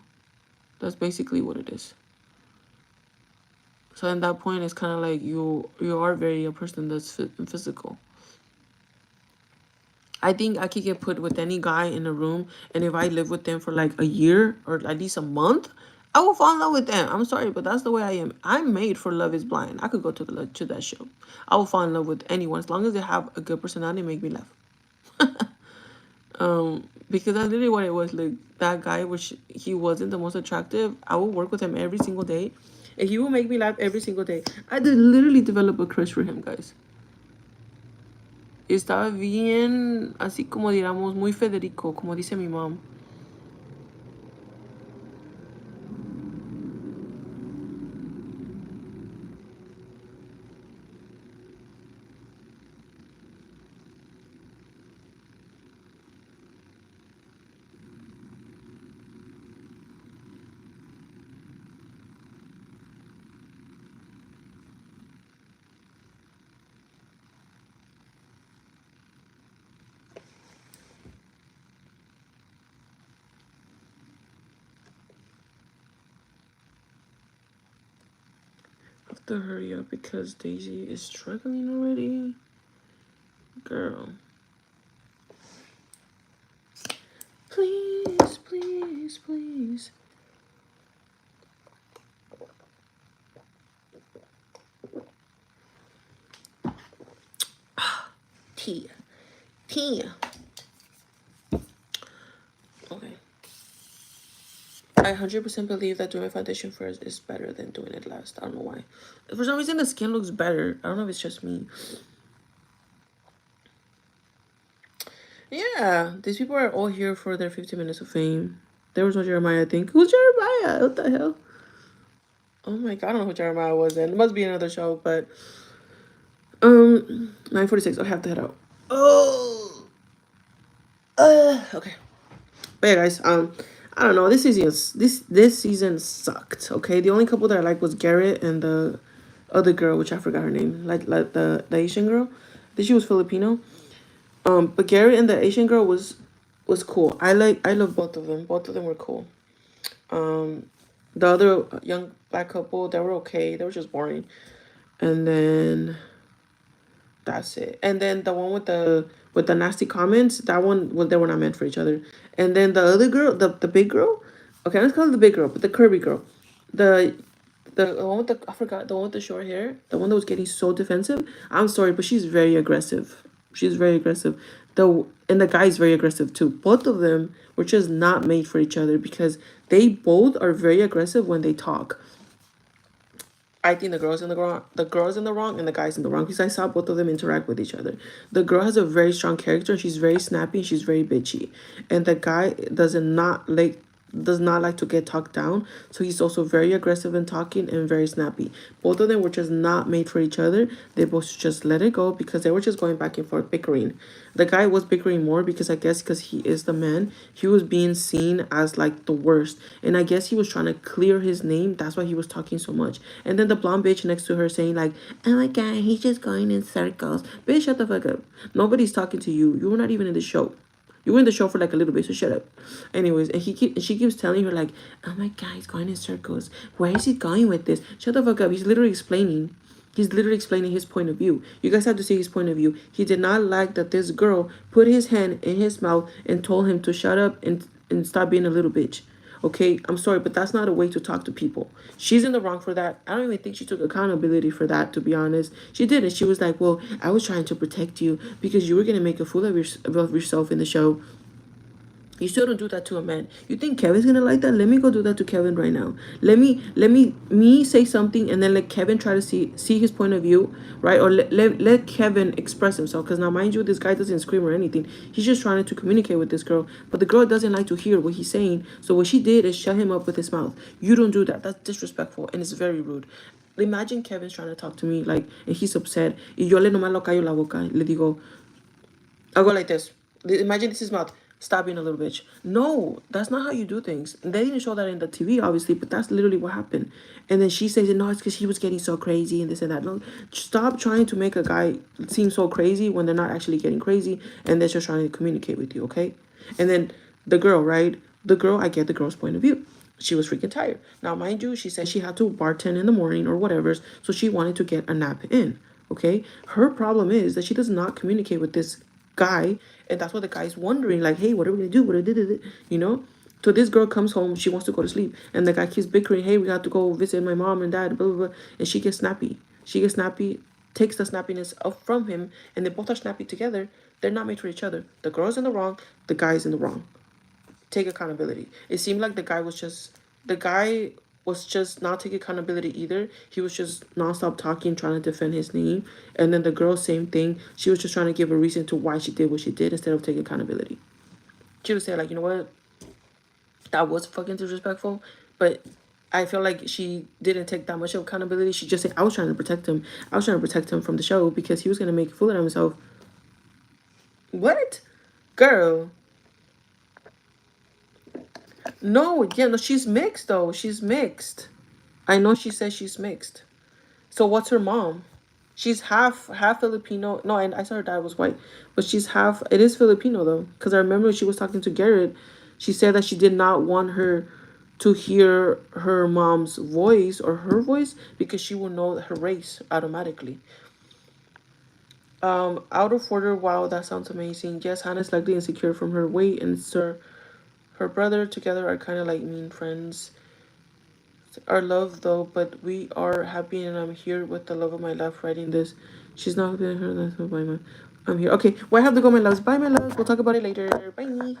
That's basically what it is. So at that point, it's kind of like you are very a person that's physical. I think I could get put with any guy in a room, and if I live with them for like a year or at least a month, I will fall in love with them. I'm sorry, but that's the way I am. I'm made for Love is Blind. I could go to that show. I will fall in love with anyone as long as they have a good personality and make me laugh. Because that's literally what it was. Like that guy, which he wasn't the most attractive, I will work with him every single day, and he will make me laugh every single day. I did literally develop a crush for him, guys. Estaba bien, así como digamos, muy Federico, como dice mi mom. I have to hurry up because Daisy is struggling already. Girl. Please, please, please. Tia. Okay. I 100% believe that doing my foundation first is better than doing it last. I don't know why. For some reason, the skin looks better. I don't know if it's just me. Yeah, these people are all here for their 15 minutes of fame. There was no Jeremiah, I think. Who's Jeremiah? What the hell? Oh my god, I don't know who Jeremiah was then. It must be another show, but 9:46. I have to head out. Oh, okay. But yeah, guys, I don't know. This season sucked. Okay, the only couple that I liked was Garrett and the other girl, which I forgot her name. Like the Asian girl. I think she was Filipino. But Garrett and the Asian girl was cool. I love both of them. Both of them were cool. The other young black couple, they were okay. They were just boring. And then that's it. And then the one with the nasty comments, that one, well, they were not meant for each other. And then the other girl, the big girl, okay, let's call her the big girl, but the curvy girl, the the one with the, I forgot, the one with the short hair, the one that was getting so defensive. I'm sorry, but she's very aggressive. She's very aggressive. The guy's very aggressive too. Both of them were just not made for each other because they both are very aggressive when they talk. I think the girl's in the wrong. The girl's in the wrong, and the guy's in the wrong because I saw both of them interact with each other. The girl has a very strong character. She's very snappy. And she's very bitchy, and the guy does not like to get talked down. So he's also very aggressive in talking and very snappy. Both of them were just not made for each other. They both just let it go because they were just going back and forth bickering. The guy was bickering more because I guess because he is the man, he was being seen as like the worst. And I guess he was trying to clear his name. That's why he was talking so much. And then the blonde bitch next to her saying like, oh my god, he's just going in circles. Bitch, shut the fuck up. Nobody's talking to you. You were not even in the show. You were in the show for like a little bit, so shut up. Anyways, and she keeps telling her like, oh my god, he's going in circles. Where is he going with this? Shut the fuck up. He's literally explaining. He's literally explaining his point of view. You guys have to see his point of view. He did not like that this girl put his hand in his mouth and told him to shut up and stop being a little bitch. Okay, I'm sorry, but that's not a way to talk to people. She's in the wrong for that. I don't even think she took accountability for that, to be honest. She didn't. She was like, well, I was trying to protect you because you were going to make a fool of yourself in the show. You still don't do that to a man. You think Kevin's gonna like that? Let me go do that to Kevin right now. Let me say something and then let Kevin try to see his point of view, right? Or let Kevin express himself. Because now, mind you, this guy doesn't scream or anything. He's just trying to communicate with this girl. But the girl doesn't like to hear what he's saying. So what she did is shut him up with his mouth. You don't do that. That's disrespectful and it's very rude. Imagine Kevin's trying to talk to me like, and he's upset. Y yo le nomás lo callo la boca. Le digo, I'll go like this. Imagine this is mouth. Stop being a little bitch. No, that's not how you do things. They didn't show that in the TV, obviously, but that's literally what happened. And then she says, no, it's because he was getting so crazy and this and that. No, stop trying to make a guy seem so crazy when they're not actually getting crazy and they're just trying to communicate with you, okay? And then the girl, right? The girl, I get the girl's point of view. She was freaking tired. Now, mind you, she said she had to bartend in the morning or whatever, so she wanted to get a nap in, okay? Her problem is that she does not communicate with this guy, and that's what the guy's wondering, like, hey, what are we gonna do? What did it, you know? So this girl comes home, she wants to go to sleep, and the guy keeps bickering, hey, we have to go visit my mom and dad, blah, blah, blah, and she gets snappy. She gets snappy, takes the snappiness up from him, and they both are snappy together. They're not made for each other. The girl's in the wrong, the guy's in the wrong. Take accountability. It seemed like the guy was just not taking accountability either. He was just nonstop talking, trying to defend his name. And then the girl, same thing. She was just trying to give a reason to why she did what she did instead of taking accountability. She would say like, you know what, that was fucking disrespectful, but I feel like she didn't take that much of accountability. She just said, I was trying to protect him. I was trying to protect him from the show because he was gonna make a fool of himself. What, girl? No, yeah, no, she's mixed though. She's mixed. I know she says she's mixed. So what's her mom? She's half Filipino. No, I saw her dad was white, but she's half. It is Filipino though, because I remember when she was talking to Garrett, she said that she did not want her to hear her mom's voice or her voice because she will know her race automatically. Out of order. Wow, that sounds amazing. Yes, Hannah's likely insecure from her weight, and Sir, her brother together are kind of like mean friends. Our love though, but we are happy, and I'm here with the love of my life writing this. She's not been her. That's not by my. I'm here. Okay, well, I have to go, my loves. Bye, my loves. We'll talk about it later. Bye.